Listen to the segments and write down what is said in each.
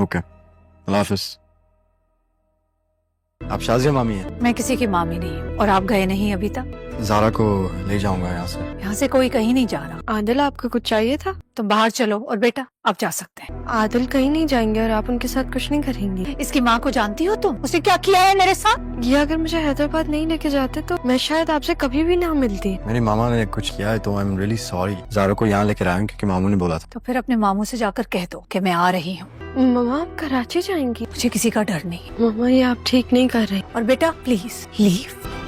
Okay, अल्लाह हाफिज। आप शाजिया मामी हैं? मैं किसी की मामी नहीं हूँ। और आप गए नहीं अभी तक? ज़ारा को ले जाऊंगा यहाँ से। यहाँ से कोई कहीं नहीं जा रहा। आदिल, आपको कुछ चाहिए था? तुम बाहर चलो और बेटा आप जा सकते हैं। आदिल कहीं नहीं जाएंगे और आप उनके साथ कुछ नहीं करेंगी। इसकी माँ को जानती हो तुम? उसने क्या किया है मेरे साथ? ये अगर मुझे हैदराबाद नहीं लेके जाते तो मैं शायद आपसे कभी भी ना मिलती। मेरी मामा ने कुछ किया है तो I am really sorry. Zara को यहाँ लेकर आया हूँ क्योंकि मामू ने बोला था। तो फिर अपने मामू से जाकर कह दो कि मैं आ रही हूँ। मम्मा, आप कराची जाएंगी? मुझे किसी का डर नहीं। मम्मा, ये आप ठीक नहीं कर रही। और बेटा प्लीज लीव।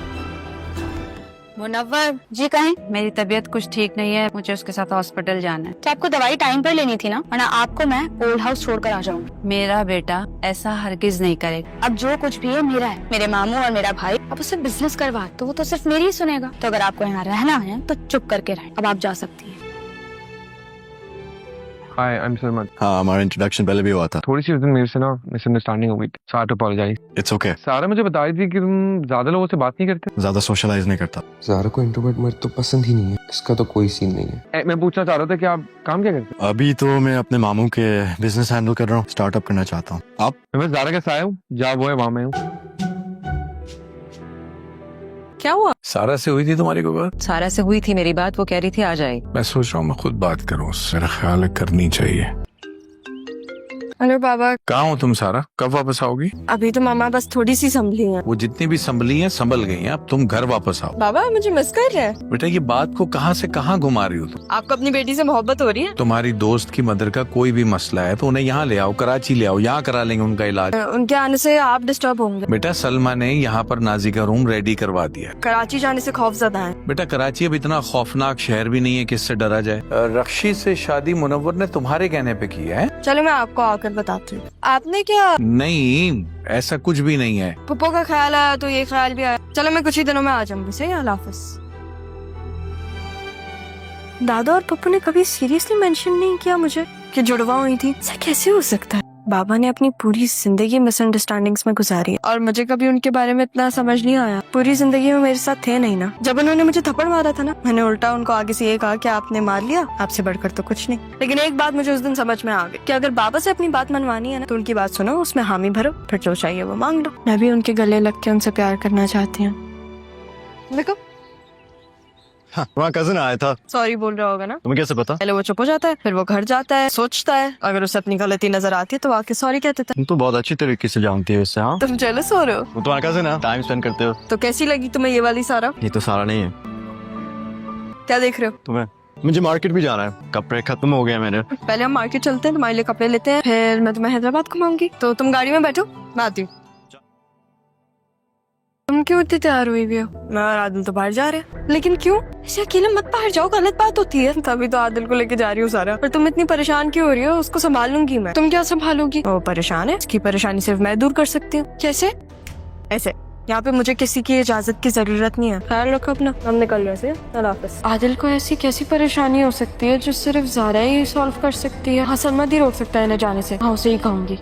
मुनव्वर जी कहें। मेरी तबीयत कुछ ठीक नहीं है, मुझे उसके साथ हॉस्पिटल जाना है। तो आपको दवाई टाइम पर लेनी थी ना, वरना आपको मैं ओल्ड हाउस छोड़कर आ जाऊंगी। मेरा बेटा ऐसा हरगिज नहीं करेगा। अब जो कुछ भी है मेरा है। मेरे मामू और मेरा भाई अब उससे बिजनेस करवा तो वो तो सिर्फ मेरी ही सुनेगा। तो अगर आपको यहाँ रहना है तो चुप करके रहें। अब आप जा सकती हैं। हाय, आई एम सलमान। हाँ, हमारा इंट्रोडक्शन पहले भी हुआ था। थोड़ी सी उस दिन मेरे से ना मिसअंडरस्टैंडिंग हो गई थी, सो आई टू अपोलोजाइज। It's okay. सारा मुझे बता रही थी कि तुम ज्यादा लोगों से बात नहीं करते। ज़्यादा सोशलाइज नहीं करता। ज़ारा को इंट्रोवर्ट मर्द तो पसंद ही नहीं है, इसका तो कोई सीन नहीं है। मैं पूछना चाह रहा था कि आप काम क्या करते अभी तो मैं अपने मामू के बिजनेस हैंडल कर रहा हूँ, स्टार्टअप करना चाहता हूँ। आप? मैं ज़ारा के साथ आया हूँ, जहाँ वो है वहाँ मैं हूँ। क्या हुआ? सारा से हुई थी तुम्हारी कोई बात? सारा से हुई थी मेरी बात, वो कह रही थी आ जाएगी। मैं सोच रहा हूँ मैं खुद बात करूँ उससे, मेरा ख्याल है करनी चाहिए। हेलो बाबा। कहाँ हो तुम सारा? कब वापस आओगी? अभी तो मामा बस थोड़ी सी संभली हैं। वो जितनी भी संभली हैं संभल गई हैं, अब तुम घर वापस आओ। बाबा, मुझे मिस कर रहे हैं? बेटा ये बात को कहाँ से कहाँ घुमा रही हो तुम? आपको अपनी बेटी से मोहब्बत हो रही है? तुम्हारी दोस्त की मदर का कोई भी मसला है तो उन्हें यहाँ ले आओ, कराची ले आओ, यहाँ करा लेंगे उनका इलाज। उनके आने से आप डिस्टर्ब होंगे। बेटा सलमा ने यहाँ पर नाजी का रूम रेडी करवा दिया। कराची जाने से खौफजदा है। बेटा कराची अब इतना खौफनाक शहर भी नहीं है कि इससे डरा जाए। रक्षी से शादी मुनव्वर ने तुम्हारे कहने पे की है। चलो मैं आपको आकर बताती हूँ। आपने क्या? नहीं, ऐसा कुछ भी नहीं है। पप्पो का ख्याल आया तो ये ख्याल भी आया। चलो मैं कुछ ही दिनों में आ जाऊंगी। सही, अल्लाह हाफिज। दादा और पप्पू ने कभी सीरियसली मेंशन नहीं किया मुझे कि जुड़वा हुई थी। ऐसा कैसे हो सकता है? बाबा ने अपनी पूरी जिंदगी मिसअंडरस्टैंडिंग्स में गुजारी है और मुझे कभी उनके बारे में इतना समझ नहीं आया। पूरी जिंदगी में मेरे साथ थे नहीं ना। जब उन्होंने मुझे थप्पड़ मारा था ना, मैंने उल्टा उनको आगे से ये कहा कि आपने मार लिया, आपसे बढ़कर तो कुछ नहीं। लेकिन एक बात मुझे उस दिन समझ में आ गई कि अगर बाबा से अपनी बात मनवानी है ना तो उनकी बात सुनो, उसमें हामी भरो, फिर जो चाहिए वो मांग लो। मैं भी उनके गले लग के उनसे प्यार करना चाहती हूँ। देखो, हाँ, तुम्हारा कजिन आया था। सॉरी बोल रहा होगा ना? तुम्हें कैसे पता? पहले वो चुप हो जाता है, फिर वो घर जाता है, सोचता है, अगर उसे अपनी गलती नजर आती है तो आके सॉरी कह देता है। तुम तो बहुत अच्छी तरीके से जानती हो इससे। हाँ, तुम जेलस हो रहे हो? वो तुम्हारा कजिन है, टाइम स्पेंड करते हो। तो कैसी लगी तुम्हें ये वाली सारा? ये तो सारा नहीं है। क्या देख रहे हो? तुम्हें? मुझे मार्केट भी जाना है, कपड़े खत्म हो गए मेरे। पहले हम मार्केट चलते हैं, तुम्हारे लिए कपड़े लेते हैं, फिर मैं तुम्हें हैदराबाद घुमाऊंगी। तो तुम गाड़ी में बैठो, मैं आती हूँ। तुम क्यों इतनी तैयार हुई भी हो? मैं और आदिल तो बाहर जा रहे हैं। लेकिन क्यों? ऐसे अकेले मत बाहर जाओ, गलत बात होती है। तभी तो आदिल को लेके जा रही हूँ सारा। पर तुम इतनी परेशान क्यों हो रही हो? उसको संभालूंगी मैं। तुम क्या संभालोगी? वो परेशान है, उसकी परेशानी सिर्फ मैं दूर कर सकती हूँ। कैसे? ऐसे। यहाँ पे मुझे किसी की इजाजत की जरूरत नहीं है। ख्याल रखो अपना। हम निकल रहे हैं। अल्लाह हाफिज। आदिल को ऐसी कैसी परेशानी हो सकती है जो सिर्फ ज़ारा ही सॉल्व कर सकती है? हाँ, सलमत ही रोक सकता है इन्हें जाने से। हाँ, उसे ही कहूंगी।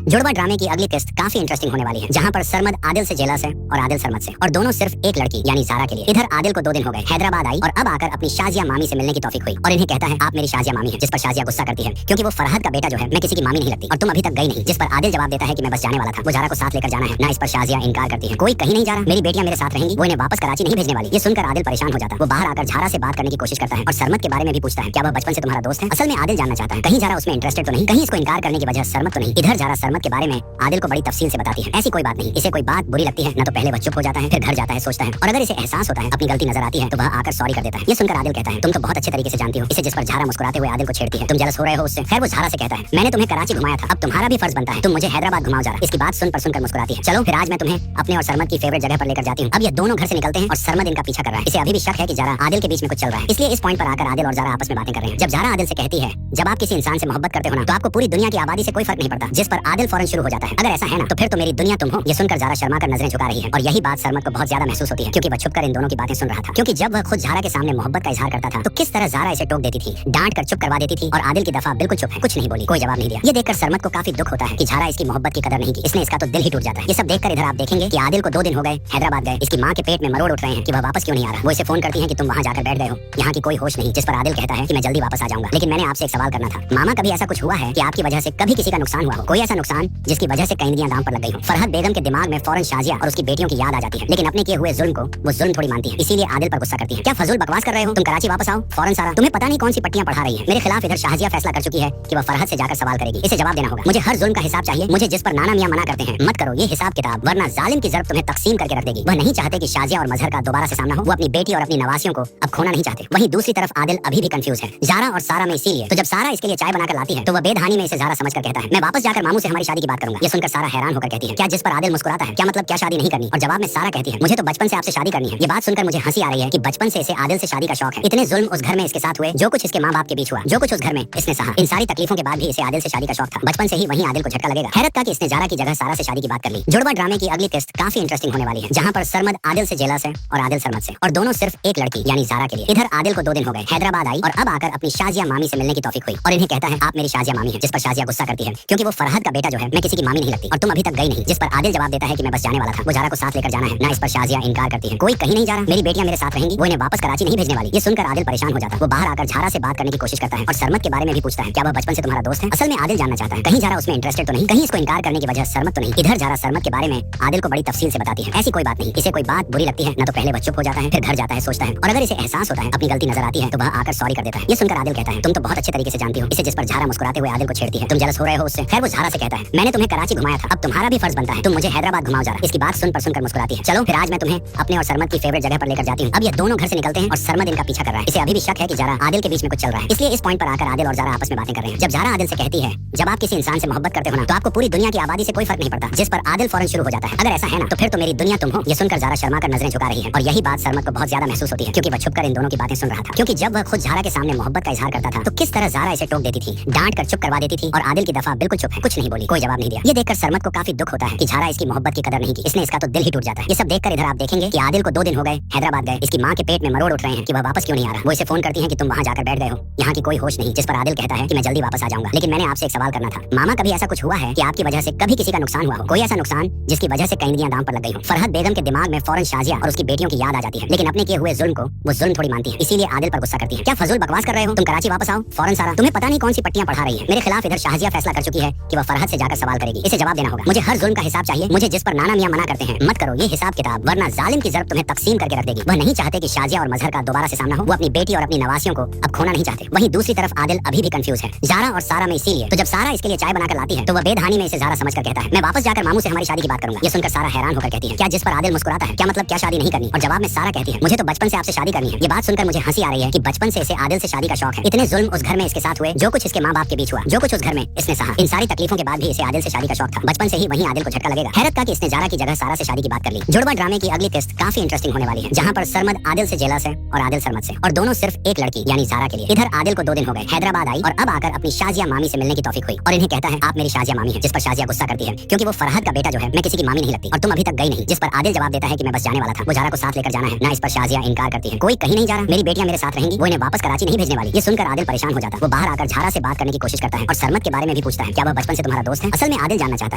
जुड़वा ड्रामे की अगली किस्त काफी इंटरेस्टिंग होने वाली है, जहाँ पर सरमद आदिल से जेला से और आदिल सरमद से, और दोनों सिर्फ एक लड़की यानी ज़ारा के लिए। इधर आदिल को 2 दिन हो गए, हैदराबाद आई और अब आकर अपनी शाजिया मामी से मिलने की तौफीक हुई और इन्हें कहता है आप मेरी शाजिया मामी हैं, जिस पर शाजिया गुस्सा करती है क्योंकि वो फरहद का बेटा जो है मैं किसी की मामी नहीं लगती और तुम अभी तक गई नहीं। जिस पर आदिल जवाब देता है कि मैं बस जाने वाला था, वो ज़ारा को साथ लेकर जाना है ना। इस पर शाजिया इनकार करती है, कोई कहीं नहीं जा रहा, मेरी बेटियां मेरे साथ रहेंगी, वो इन्हें वापस कराची नहीं भेजने वाली। ये सुनकर आदिल परेशान हो जाता है। वो बाहर आकर ज़ारा से बात करने की कोशिश करता है और सरमद के बारे में भी पूछता है, क्या वह बचपन से तुम्हारा दोस्त है? असल में आदिल जानना चाहता है कहीं ज़ारा उसमें इंटरेस्टेड तो नहीं, कहीं इसको इनकार करने की वजह सरमद तो नहीं। इधर ज़ारा सरमद के बारे में आदिल को बड़ी तफसील से बताती है। ऐसी कोई बात नहीं, इसे कोई बात बुरी लगती है ना तो पहले वह चुप हो जाता है, फिर घर जाता है, सोचता है, और अगर इसे एहसास होता है अपनी गलती नजर आती है तो वह आकर सॉरी कर देता है। ये सुनकर आदिल कहता है तुम तो बहुत अच्छे तरीके से जानती हो इसे, जिस पर ज़ारा मुस्कुराते हुए आदिल को छेड़ती है, तुम जेलस हो रहे हो उससे। खैर वो ज़ारा से कहता है मैंने तुम्हें कराची घुमाया था, अब तुम्हारा भी फर्ज बनता है तुम मुझे हैदराबाद घुमाओ ज़ारा। इसकी बात सुनकर मुस्कुराती है। चलो फिर आज मैं तुम्हें अपने और सरमद की फेवरेट जगह पर लेकर जाती हूँ। अब ये दोनों घर से निकलते हैं और सरमद इनका पीछा कर रहा है। इसे अभी भी शक है कि ज़ारा आदिल के बीच में कुछ चल रहा है, इसलिए इस पॉइंट पर आकर आदिल और ज़ारा आपस में बातें कर रहे हैं। जब ज़ारा आदिल से कहती है जब आप किसी इंसान से मोहब्बत करते हो ना तो आपको पूरी दुनिया की आबादी से कोई फर्क नहीं पड़ता, जिस पर आदिल फौरन शुरू हो जाता है। अगर ऐसा है ना तो फिर तो मेरी दुनिया तुम हो। ये सुनकर ज़ारा शर्मा कर नजरें झुका रही है और यही बात सरमद को बहुत ज्यादा महसूस होती है क्योंकि वह छुपकर इन दोनों की बातें सुन रहा था। क्योंकि जब वह खुद ज़ारा के सामने मोहब्बत का इजहार करता था तो किस तरह ज़ारा इसे टोक देती थी, डांट कर चुप करवा देती थी और आदिल की दफा बिल्कुल चुप है, कुछ नहीं बोली, कोई जवाब नहीं दिया। ये देखकर सरमद को काफी दुख होता है कि ज़ारा इसकी मोहब्बत की कदर नहीं की, इसने इसका तो दिल ही टूट जाता है। ये सब देखकर इधर आप देखेंगे कि आदिल को 2 दिन हो गए हैदराबाद गए, इसकी माँ के पेट में मरोड़ उठ रहे हैं कि वह वापस क्यों नहीं आ रहा। वो इसे फोन करती है कि तुम वहाँ जाकर बैठ गए हो, यहाँ की कोई होश नहीं, जिस पर आदिल कहता है कि मैं जल्दी वापस आ जाऊंगा। लेकिन मैंने आपसे एक सवाल करना था, मामा कभी ऐसा कुछ हुआ है कि आपकी वजह से कभी किसी का नुकसान हुआ हो, कोई ऐसा नुकसान जिसकी वजह से कईदियां दांव पर लग गई हो। फरहत बेगम के दिमाग में फौरन शाजिया और उसकी बेटियों की याद आ जाती है, लेकिन अपने किए हुए जुल्म को वो जुल्म थोड़ी मानती है, इसीलिए आदिल पर गुस्सा करती है। क्या फजूल बकवास कर रहे हो, तुम कराची वापस आओ फौरन। सारा तुम्हें पता नहीं कौन सी पट्टियां पढ़ा रही है मेरे खिलाफ। इधर शाजिया फैसला कर चुकी है कि वह फरहत से जाकर सवाल करेगी, इसे जवाब देना होगा। मुझे हर जुल्म का हिसाब चाहिए, मुझे जिस पर नाना मियां मना करते हैं मत करो ये हिसाब किताब, वरना जालिम की जरब तुम्हें तकसीम करके रख देगी। वह नहीं चाहते कि शाजिया और मजहर का दोबारा से सामना हो, वो अपनी बेटी और अपनी नवासियों को अब खोना नहीं चाहते। वहीं दूसरी तरफ आदिल अभी भी कंफ्यूज है ज़ारा और सारा में, इसीलिए तो जब सारा इसके लिए चाय बनाकर लाती है तो वह बेधानी में इसे ज़ारा समझकर कहता है मैं वापस जाकर मामू से हमारी शादी की बात करूंगा। ये सुनकर सारा हैरान होकर कहती है क्या, जिस पर आदिल मुस्कुराता है क्या मतलब क्या शादी नहीं करनी। और जवाब में सारा कहती है मुझे तो बचपन से आपसे शादी करनी है। ये बात सुनकर मुझे हंसी आ रही है कि बचपन से इसे आदिल से शादी का शौक है। इतने जुल्म उस घर में इसके साथ हुए, जो कुछ इसके माँ बाप के बीच हुआ, जो कुछ उस घर में इसने सहा, इन सारी तकलीफों के बाद भी इसे आदिल से शादी का शौक था। बचपन से ही वहीं आदिल को झटका लगेगा। हैरत था कि इसने ज़ारा की जगह सारा से शादी की बात कर ली। जुड़वा ड्रामे की अगली किस्त काफी इंटरेस्टिंग होने वाली है, जहाँ पर सरमद आदिल से जेलस है और आदिल सरमद से, और दोनों सिर्फ एक लड़की यानी ज़ारा के लिए। इधर आदिल को 2 दिन हो गए हैदराबाद आई और अब आकर अपनी शाजिया मामी से मिलने की तौफीक हुई और इन्हें कहता है आप मेरी शाजिया मामी है, जिस पर शाजिया गुस्सा करती है क्योंकि वो फरहत का बेटा जो है मैं किसी की मामी नहीं लगती और तुम अभी तक गई नहीं। जिस पर आदिल जवाब देता है कि मैं बस जाने वाला था, वो ज़ारा को साथ लेकर जाना है ना। इस पर शाजिया इनकार करती है, कोई कहीं नहीं जा रहा, मेरी बेटियां मेरे साथ रहेंगी, वो इन्हें वापस कराची नहीं भेजने वाली। ये सुनकर आदिल परेशान हो जाता है। वो बाहर आकर ज़ारा से बात करने की कोशिश करता है और सरमद के बारे में भी पूछता है क्या वह बचपन से तुम्हारा दोस्त है। असल में आदिल जानना चाहता है कहीं ज़ारा उसमें इंटरेस्टेड तो नहीं, कहीं इसको इनकार करने की वजह सरमद तो नहीं। इधर ज़ारा सरमद के बारे में आदिल को बड़ी तफसील से बताती है। ऐसी कोई बात नहीं, इसे कोई बात बुरी लगती है ना तो पहले वह चुप हो जाता है, फिर घर जाता है, सोचता है, और अगर इसे एहसास होता है अपनी गलती नजर आती है तो वह आकर सॉरी कर देता है। ये सुनकर आदिल कहता है तुम तो बहुत अच्छे तरीके से जानती हो इसे, जिस पर ज़ारा मुस्कुराते हुए आदिल को छेड़ती है तुम जलस हो रहे हो उससे। खैर वो ज़ारा से कहता है मैंने तुम्हें कराची घुमाया था, अब तुम्हारा भी फर्ज बनता है तुम मुझे हैदराबाद घुमाओ ज़ारा। इसकी बात सुनकर मुस्कुराती है। चलो फिर आज मैं तुम्हें अपने और सरमद की फेवरेट जगह पर लेकर जाती हूँ। अब ये दोनों घर से निकलते हैं और सरमद इनका पीछा कर रहा है। इसे अभी भी शक है कि ज़ारा आदिल के बीच में कुछ चल रहा है, इसलिए इस पॉइंट पर आकर आदिल और ज़ारा आपस में बातें कर रहे हैं। जब ज़ारा आदिल से कहती है जब आप किसी इंसान से मोहब्बत करते हो ना तो आपको पूरी दुनिया की आबादी से कोई फर्क नहीं पड़ता, जिस पर आदिल फौरन शुरू हो जाता है अगर ऐसा है ना तो फिर तो मेरी दुनिया तुम हो। ये सुनकर ज़ारा शर्मा कर नजरें झुका रही है और यही बात सरमद को बहुत ज्यादा महसूस होती है क्योंकि वह छुपकर इन दोनों की बातें सुन रहा था। क्योंकि जब वह खुद ज़ारा के सामने मोहब्बत का इजहार करता था तो किस तरह ज़ारा इसे टोक देती थी, डांट कर चुप करवा देती थी और आदिल की दफा बिल्कुल चुप है, कुछ नहीं बोली, कोई जवाब नहीं दिया। ये देखकर सरमद को काफी दुख होता है कि ज़ारा इसकी मोहब्बत की कदर नहीं की, इसने इसका तो दिल ही टूट जाता है। ये सब देखकर इधर आप देखेंगे कि आदिल को 2 दिन हो गए हैदराबाद गए, इसकी माँ के पेट में मरोड़ उठ रहे हैं कि वह वापस क्यों नहीं आ रहा। वो इसे फोन करती है कि तुम वहाँ जाकर बैठ गए हो, यहाँ की कोई होश नहीं, जिस पर आदिल कहता है कि मैं जल्दी वापस आ जाऊंगा। लेकिन मैंने आपसे एक सवाल करना था, मामा कभी ऐसा कुछ हुआ है कि आपकी वजह से कभी किसी का नुकसान हुआ हो, कोई ऐसा नुकसान जिसकी वजह से कईदियां दांव पर लग गई हो। फरहत बेगम के दिमाग में फौरन शाजिया और उसकी बेटियों की याद आ जाती है, लेकिन अपने किए हुए जुल्म को वो जुल्म थोड़ी मानती है, इसीलिए आदिल पर गुस्सा करती है। क्या फजूल बकवास कर रहे हो, तुम कराची वापस आओ फौरन। सारा तुम्हें पता नहीं कौन सी पट्टियां पढ़ा रही है मेरे खिलाफ। इधर शाजिया फैसला कर चुकी है कि वह फरहत से जाकर सवाल करेगी, इसे जवाब देना होगा। मुझे हर जुल्म का हिसाब चाहिए, मुझे जिस पर नाना मियां मना करते हैं मत करो ये हिसाब किताब, वरना जालिम की जरब तुम्हें तकसीम करके रख देगी। वह नहीं चाहते कि शाजिया और मजहर का दोबारा से सामना हो, वो अपनी बेटी और अपनी नवासियों को अब खोना नहीं चाहते। वहीं दूसरी तरफ आदिल अभी भी कंफ्यूज है ज़ारा और सारा में, इसीलिए तो जब सारा इसके लिए चाय बनाकर लाती है तो वह बेधानी में इसे ज़ारा समझकर कहता है मैं वापस जाकर मामू से हमारी शादी की बात करूंगा। ये सुनकर सारा हैरान होकर कहती है क्या, जिस पर आदिल मुस्कुराता है क्या मतलब क्या शादी नहीं करनी। और जवाब में सारा कहती है मुझे तो बचपन से आपसे शादी करनी है। ये बात सुनकर मुझे हंसी आ रही है कि बचपन से इसे आदिल से शादी का शौक है। इतने जुल्म उस घर में इसके साथ हुए, जो कुछ इसके माँ बाप के बीच हुआ, जो कुछ उस घर में इसने सहा, इन सारी तकलीफों के बाद भी इसे आदिल से शादी का शौक था। बचपन से ही वहीं आदिल को झटका लगेगा। हैरत था कि इसने ज़ारा की जगह सारा से शादी की बात कर ली। जुड़वा ड्रामे की अगली किस्त काफी इंटरेस्टिंग होने वाली है, जहाँ पर सरमद आदिल से जेलस है और आदिल सरमद से, और दोनों सिर्फ एक लड़की यानी ज़ारा के लिए। इधर आदिल को 2 दिन हो गए हैदराबाद आई और अब आकर अपनी शाजिया मामी से मिलने की तौफीक हुई और इन्हें कहता है आप मेरी शाजिया मामी है, जिस पर शाजिया गुस्सा करती है क्योंकि वो फरहत का बेटा जो है मैं किसी की मामी नहीं लगती और तुम अभी तक गई नहीं। जिस पर आदिल जवाब देता है कि मैं बस जाने वाला था, वो ज़ारा को साथ लेकर जाना है ना। इस पर शाजिया इनकार करती है, कोई कहीं नहीं जा रहा, मेरी बेटियां मेरे साथ रहेंगी, वो इन्हें वापस कराची नहीं भेजने वाली। ये सुनकर आदिल परेशान हो जाता है। वो बाहर आकर ज़ारा से बात करने की कोशिश करता है और सरमद के बारे में भी पूछता है क्या वह बचपन से तुम्हारा दोस्त है। असल में आदिल जानना चाहता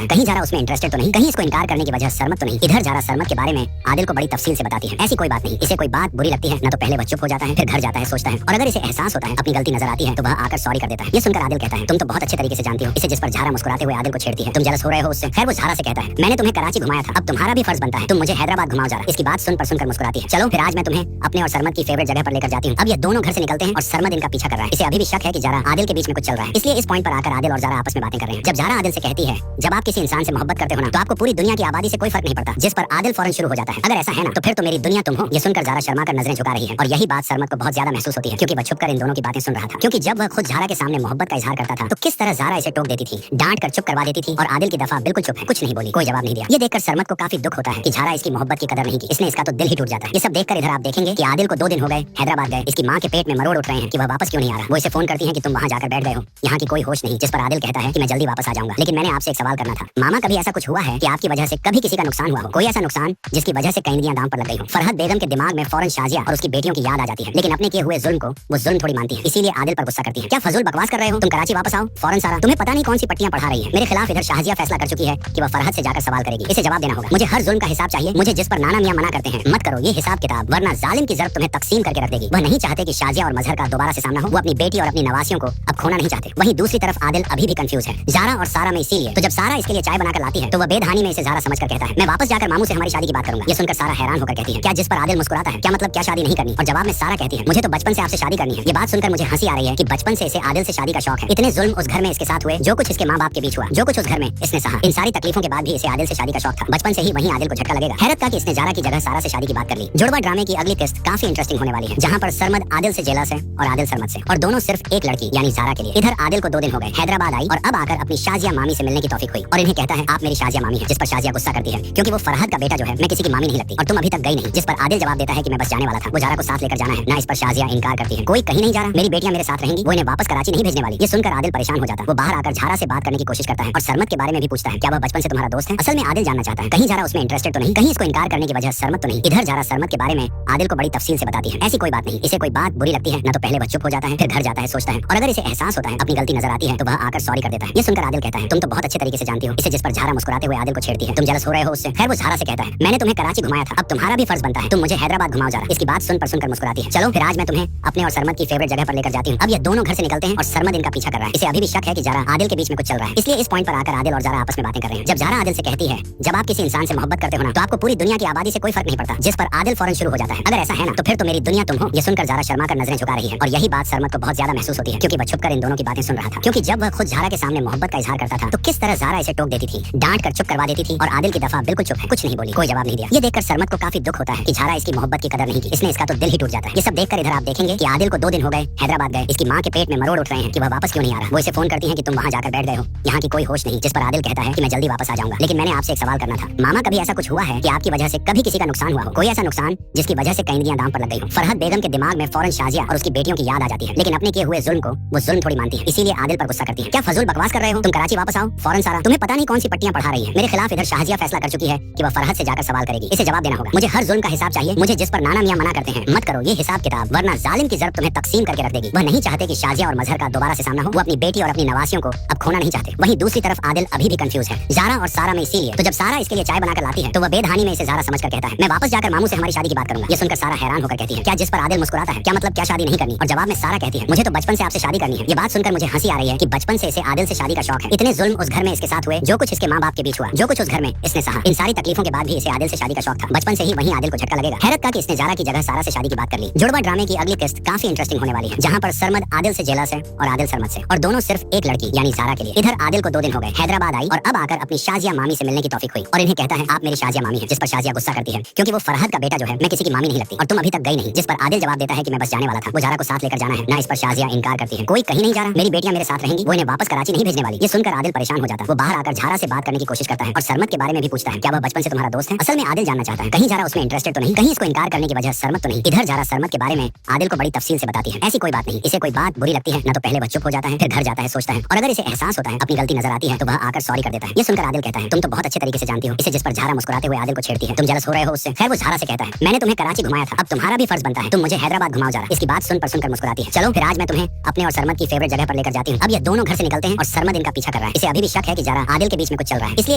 है कहीं ज़ारा उसमें इंटरेस्टेड तो नहीं, कहीं इसको इनकार करने की वजह सरमद तो नहीं। इधर ज़ारा सरमद के बारे में आदिल को बड़ी तफसील से बताती है। ऐसी कोई बात नहीं, इसे कोई बात बुरी लगती है ना तो पहले वह चुप हो जाता है, फिर घर जाता है, सोचता है, और अगर इसे एहसास होता है अपनी गलती नजर आती है तो वह आकर सॉरी कर देता है। ये सुनकर आदिल कहता है तुम तो बहुत अच्छे तरीके से जानती हो इसे, जिस पर ज़ारा मुस्कुराते हुए आदिल को छेड़ती है तुम जलस हो रहे हो उससे। खैर वो ज़ारा से कहता है मैंने तुम्हें कराची घुमाया था, अब तुम्हारा भी फर्ज बनता है तुम मुझे हैदराबाद घुमाओ ज़ारा। इसकी बात सुनकर मुस्कुराती है। चलो फिर आज मैं तुम्हें अपने और सरमद की फेवरेट जगह पर लेकर जाती हूँ। अब ये दोनों घर से निकलते हैं और सरमद इनका पीछा कर रहा है। इसे अभी भी शक है कि ज़ारा आदिल के बीच में कुछ चल रहा है, इसलिए इस पॉइंट पर आकर आदिल और ज़ारा आपस में बातें कर रहे हैं। जब ज़ारा आदिल से कहती है जब आप किसी इंसान से मोहब्बत करते हो ना तो आपको पूरी दुनिया की आबादी से कोई फर्क नहीं पड़ता, जिस पर आदिल फौरन शुरू हो जाता है अगर ऐसा है ना तो फिर तो मेरी दुनिया तुम हो। ये सुनकर ज़ारा शर्मा कर नजरें झुका रही है और यही बात सरमद को बहुत ज्यादा महसूस होती है क्योंकि वह छुपकर इन दोनों की बातें सुन रहा था। क्योंकि जब वह खुद ज़ारा के सामने मोहब्बत का इजहार करता था तो किस तरह ज़ारा इसे टोक देती थी, डांट कर चुप करवा देती थी और आदिल की दफा बिल्कुल चुप है, कुछ नहीं बोली, कोई जवाब नहीं दिया। ये देखकर सरमद को काफी दुख होता है कि ज़ारा इसकी मोहब्बत की कदर नहीं की, इसने इसका तो दिल ही टूट जाता है। ये सब देखकर इधर आप देखेंगे कि आदिल को 2 दिन हो गए हैदराबाद गए, इसकी माँ के पेट में मरोड़ उठ रहे हैं कि वह वापस क्यों नहीं आ रहा। वो इसे फोन करती है कि तुम वहाँ जाकर बैठ गए हो, यहाँ की कोई होश नहीं, जिस पर आदिल कहता है कि मैं जल्दी वापस आ जाऊंगा। लेकिन मैंने आपसे एक सवाल करना था। मामा, कभी ऐसा कुछ हुआ है कि आपकी वजह से कभी किसी का नुकसान हुआ हो? कोई ऐसा नुकसान जिसकी वजह से कई नदियां दांव पर लग गई हो? फरहत बेगम के दिमाग में फौरन शाजिया और उसकी बेटियों की याद आ जाती है, लेकिन अपने किए हुए जुल्म को वो जुल्म थोड़ी मानती है, इसीलिए आदिल पर गुस्सा करती है। क्या फजूल बकवास कर रहे हो? तुम कराची वापस आओ फौरन। सारा तुम्हें पता नहीं कौन सी पट्टियां पढ़ा रही है। मेरे खिलाफ इधर शाजिया फैसला कर चुकी है कि वह फरहत से जाकर सवाल करेगी। इसे जवाब देना होगा। मुझे हर जुल्म का हिसाब चाहिए। मुझे जिस पर नाना मियां मना करते हैं मत करो ये हिसाब किताब, वरना जालिम की जरूरत तुम्हें तकसीम करके रख देगी। वह नहीं चाहते कि शाजिया और मजहर का दोबारा से सामना हो। वो अपनी बेटी और अपनी नवासियों को अब खोना नहीं चाहते। वहीं दूसरी तरफ आदिल अभी भी कंफ्यूज है जारा और सारा में, इसीलिए तो जब सारा इसके लिए चाय बनाकर लाती है तो वह बेधानी में इसे जारा समझकर कहता है मैं वापस जाकर मामू से हमारी शादी की बात करूंगा। ये सुनकर सारा हैरान होकर कहती है क्या? जिस पर आदिल मुस्कुराता है क्या मतलब क्या शादी नहीं करनी? और जवाब में सारा कहती है मुझे तो बचपन से आपसे शादी करनी है। ये बात सुनकर मुझे हंसी आ रही है कि बचपन से इसे आदिल से शादी का शौक है। इतने जुल्म उस घर में इसके साथ हुए, जो कुछ इसके माँ बाप के बीच हुआ, जो कुछ उस घर में इसने सहा, इन सारी तकलीफों के बाद भी इसे आदिल से शादी का शौक था। बचपन से ही वहीं आदिल को झटका लगेगा। हैरत का कि इसने जारा की जगह सारा से शादी की बात कर ली। जुड़वा ड्रामे की अगली किस्त काफी इंटरेस्टिंग होने वाली है, जहाँ पर सरमद आदिल से जेलस है और आदिल सरमद से, और दोनों सिर्फ एक लड़की यानी जारा के लिए। इधर आदिल को 2 दिन हो गए, हैदराबाद आई और अब आकर अपनी शाजिया मामी से मिलने की तौफीक हुई और इन्हें कहता है आप मेरी शाजिया मामी है। जिस पर शाजिया गुस्सा करती है क्योंकि वो फरहत का बेटा जो है मैं किसी की मामी नहीं लगती और तुम अभी तक गई नहीं। जिस पर आदिल जवाब देता है कि मैं बस जाने वाला था, वो जारा को साथ लेकर जाना है ना। इस पर शाजिया इनकार करती है कोई कहीं नहीं जा रहा, मेरी बेटियां मेरे साथ रहेंगी, वो इन्हें वापस कराची नहीं भेजने वाली। ये सुनकर आदिल परेशान हो जाता है। वो बाहर आकर जारा से बात करने की कोशिश करता है और सरमद के बारे में भी पूछता है क्या वह बचपन से तुम्हारा दोस्त है? असल में आदिल जानना चाहता है कहीं जारा उसमें इंटरेस्टेड तो नहीं, कहीं इसको इनकार करने की वजह सरमद तो नहीं। इधर जारा सरमद के बारे में आदिल को बड़ी तफसील से बताती है। ऐसी कोई बात नहीं, इसे कोई बात बुरी लगती है ना तो पहले वह चुप हो जाता है, फिर घर जाता है, सोचता है, और अगर इसे एहसास होता है अपनी गलती नजर आती है तो वह आकर सॉरी कर देता है। ये सुनकर आदिल कहता है तुम तो बहुत अच्छे तरीके से जानती हो इसे। जिस पर जारा मुस्कुराते हुए आदिल को छेड़ती है तुम जेलस हो रहे हो उससे? खैर वो जारा से कहता है मैंने तुम्हें कराची घुमाया था, अब तुम्हारा भी फर्ज बनता है तुम मुझे हैदराबाद घुमाओ जारा। इसकी बात सुनकर मुस्कुराती है चलो फिर आज मैं तुम्हें अपने और सरमद की फेवरेट जगह पर लेकर जाती हूँ। अब ये दोनों घर से निकलते हैं और सरमद इनका पीछा कर रहा है। इसे अभी भी शक है कि जारा आदिल के बीच में कुछ चल रहा है, इसलिए इस पॉइंट पर आकर आदिल और जारा आपस में बातें कर रहे हैं। जब जारा आदिल से कहती है जब आप किसी इंसान से मोहब्बत करते हो ना तो आपको पूरी दुनिया की आबादी से कोई फर्क नहीं पड़ता। जिस पर आदिल फौरन शुरू हो जाता है अगर ऐसा है ना तो फिर तो मेरी दुनिया तुम हो। ये सुनकर जारा शर्मा कर नजरें झुका रही है और यही बात सरमद को बहुत ज्यादा महसूस होती है क्योंकि वह छुपकर इन दोनों की बातें सुन रहा था। क्योंकि जब वह खुद जारा के सामने मोहब्बत का इजहार करता था तो किस तरह जारा इसे टोक देती थी, डांट कर चुप करवा देती थी और आदिल की दफा बिल्कुल चुप है, कुछ नहीं बोली, कोई जवाब नहीं दिया। ये देखकर सरमद को काफी दुख होता है कि जारा इसकी मोहब्बत की कदर नहीं की, इसने इसका तो दिल ही टूट जाता है। ये सब देखकर इधर आप देखेंगे कि आदिल को 2 दिन हो गए हैदराबाद गए, इसकी माँ के पेट में मरोड़ उठ रहे हैं कि वह वापस क्यों नहीं आ रहा। वो इसे फोन करती है कि तुम वहाँ जाकर बैठ गए हो, यहाँ की कोई होश नहीं। जिस पर आदिल कहता है कि मैं जल्दी वापस आ जाऊंगा, लेकिन मैंने आपसे एक सवाल करना था। मामा, कभी ऐसा कुछ हुआ है कि आपकी वजह से कभी किसी का नुकसान हुआ हो? कोई ऐसा नुकसान जिसकी वजह से कई नदियां दांव पर लग गई हो? फरहत बेगम के दिमाग में फौरन शाजिया और उसकी बेटियों की याद आ जाती है, लेकिन अपने किए हुए जुल्म को वो जुल्म थोड़ी मानती है, इसीलिए आदिल पर गुस्सा करती है। क्या फजूल बकवास कर रहे हो? तुम कराची वापस आओ फौरन। सारा तुम्हें पता नहीं कौन सी पट्टियां पढ़ा रही है। मेरे खिलाफ इधर शाजिया फैसला कर चुकी है कि वह फरहत से जाकर सवाल करेगी। इसे जवाब देना होगा। मुझे हर जुल्म का हिसाब चाहिए। मुझे जिस पर नाना मियां मना करते हैं मत करो ये हिसाब किताब, वरना जालिम की जरूरत तुम्हें तकसीम करके रख देगी। वह नहीं चाहते कि शाजिया और मजहर का दोबारा से सामना हो। वो अपनी बेटी और अपनी नवासियों को अब खोना नहीं चाहते। वहीं दूसरी तरफ आदिल अभी भी कंफ्यूज है जारा और सारा में, इसीलिए तो जब सारा इसके लिए चाय बनाकर लाती है तो वह बेधानी में इसे जारा समझकर कहता है मैं वापस जाकर मामू से हमारी शादी की बात करूंगा। ये सुनकर सारा हैरान होकर कहती है क्या? जिस पर आदिल मुस्कुराता है क्या मतलब क्या शादी नहीं करनी? और जवाब में सारा कहती है मुझे तो बचपन से आपसे शादी करनी है। ये बात सुनकर मुझे हंसी आ रही है कि बचपन से इसे आदिल से शादी का शौक है। इतने जुल्म उस घर में इसके साथ हुए, जो कुछ इसके माँ बाप के बीच हुआ, जो कुछ उस घर में इसने सहा, इन सारी तकलीफों के बाद भी इसे आदिल से शादी का शौक था। बचपन से ही वहीं आदिल को झटका लगेगा। हैरत का कि इसने जारा की जगह सारा से शादी की बात कर ली। जुड़वा ड्रामे की अगली किस्त काफी इंटरेस्टिंग होने वाली है, जहाँ पर सरमद आदिल से जेलस है और आदिल सरमद से, और दोनों सिर्फ एक लड़की यानी जारा के लिए। इधर आदिल को 2 दिन हो गए, हैदराबाद आई और अब आकर अपनी शाजिया मामी से मिलने की तौफीक हुई और इन्हें कहता है आप मेरी शाजिया मामी है। जिस पर शाजिया गुस्सा करती है क्योंकि वो फरहत का बेटा जो है मैं किसी की मामी नहीं लगती और तुम अभी तक गई नहीं। जिस पर आदिल जवाब देता है कि मैं बस जाने वाला था, वो जारा को साथ लेकर जाना है ना। इस पर शाजिया इनकार करती है कोई कहीं नहीं जा रहा, मेरी बेटियां मेरे साथ रहेंगी, वो इन्हें वापस कराची नहीं भेजने वाली। ये सुनकर आदिल परेशान हो जाता है। वो बाहर आकर जारा से बात करने की कोशिश करता है और सरमद के बारे में भी पूछता है क्या वह बचपन से तुम्हारा दोस्त है? असल में आदिल जानना चाहता है कहीं जारा उसमें इंटरेस्टेड तो नहीं, कहीं इसको इनकार करने की वजह सरमद तो नहीं। इधर जारा सरमद के बारे में आदिल को बड़ी तफसील से बताती है। ऐसी कोई बात नहीं, इसे कोई बात बुरी लगती है ना तो पहले वह चुप हो जाता है, फिर घर जाता है, सोचता है, और अगर इसे एहसास होता है अपनी गलती नजर आती है तो वह आकर सॉरी कर देता है। ये सुनकर आदिल कहता है तुम तो बहुत अच्छे तरीके से जानती हो इसे। जिस पर जारा मुस्कुराते हुए आदिल को छेड़ती है तुम जेलस हो रहे हो उससे? खैर वो जारा से कहता है मैंने तुम्हें कराची घुमाया था, अब तुम्हारा भी फर्ज बनता है तुम मुझे हैदराबाद घुमाओ जारा। इसकी बात सुनकर मुस्कुराती है चलो फिर आज मैं तुम्हें अपने और सरमद की फेवरेट जगह पर लेकर जाती हूँ। अब ये दोनों घर से निकलते हैं और सरमद इनका पीछा कर रहा है। इसे अभी भी शक है कि जारा आदिल के बीच में कुछ चल रहा है, इसलिए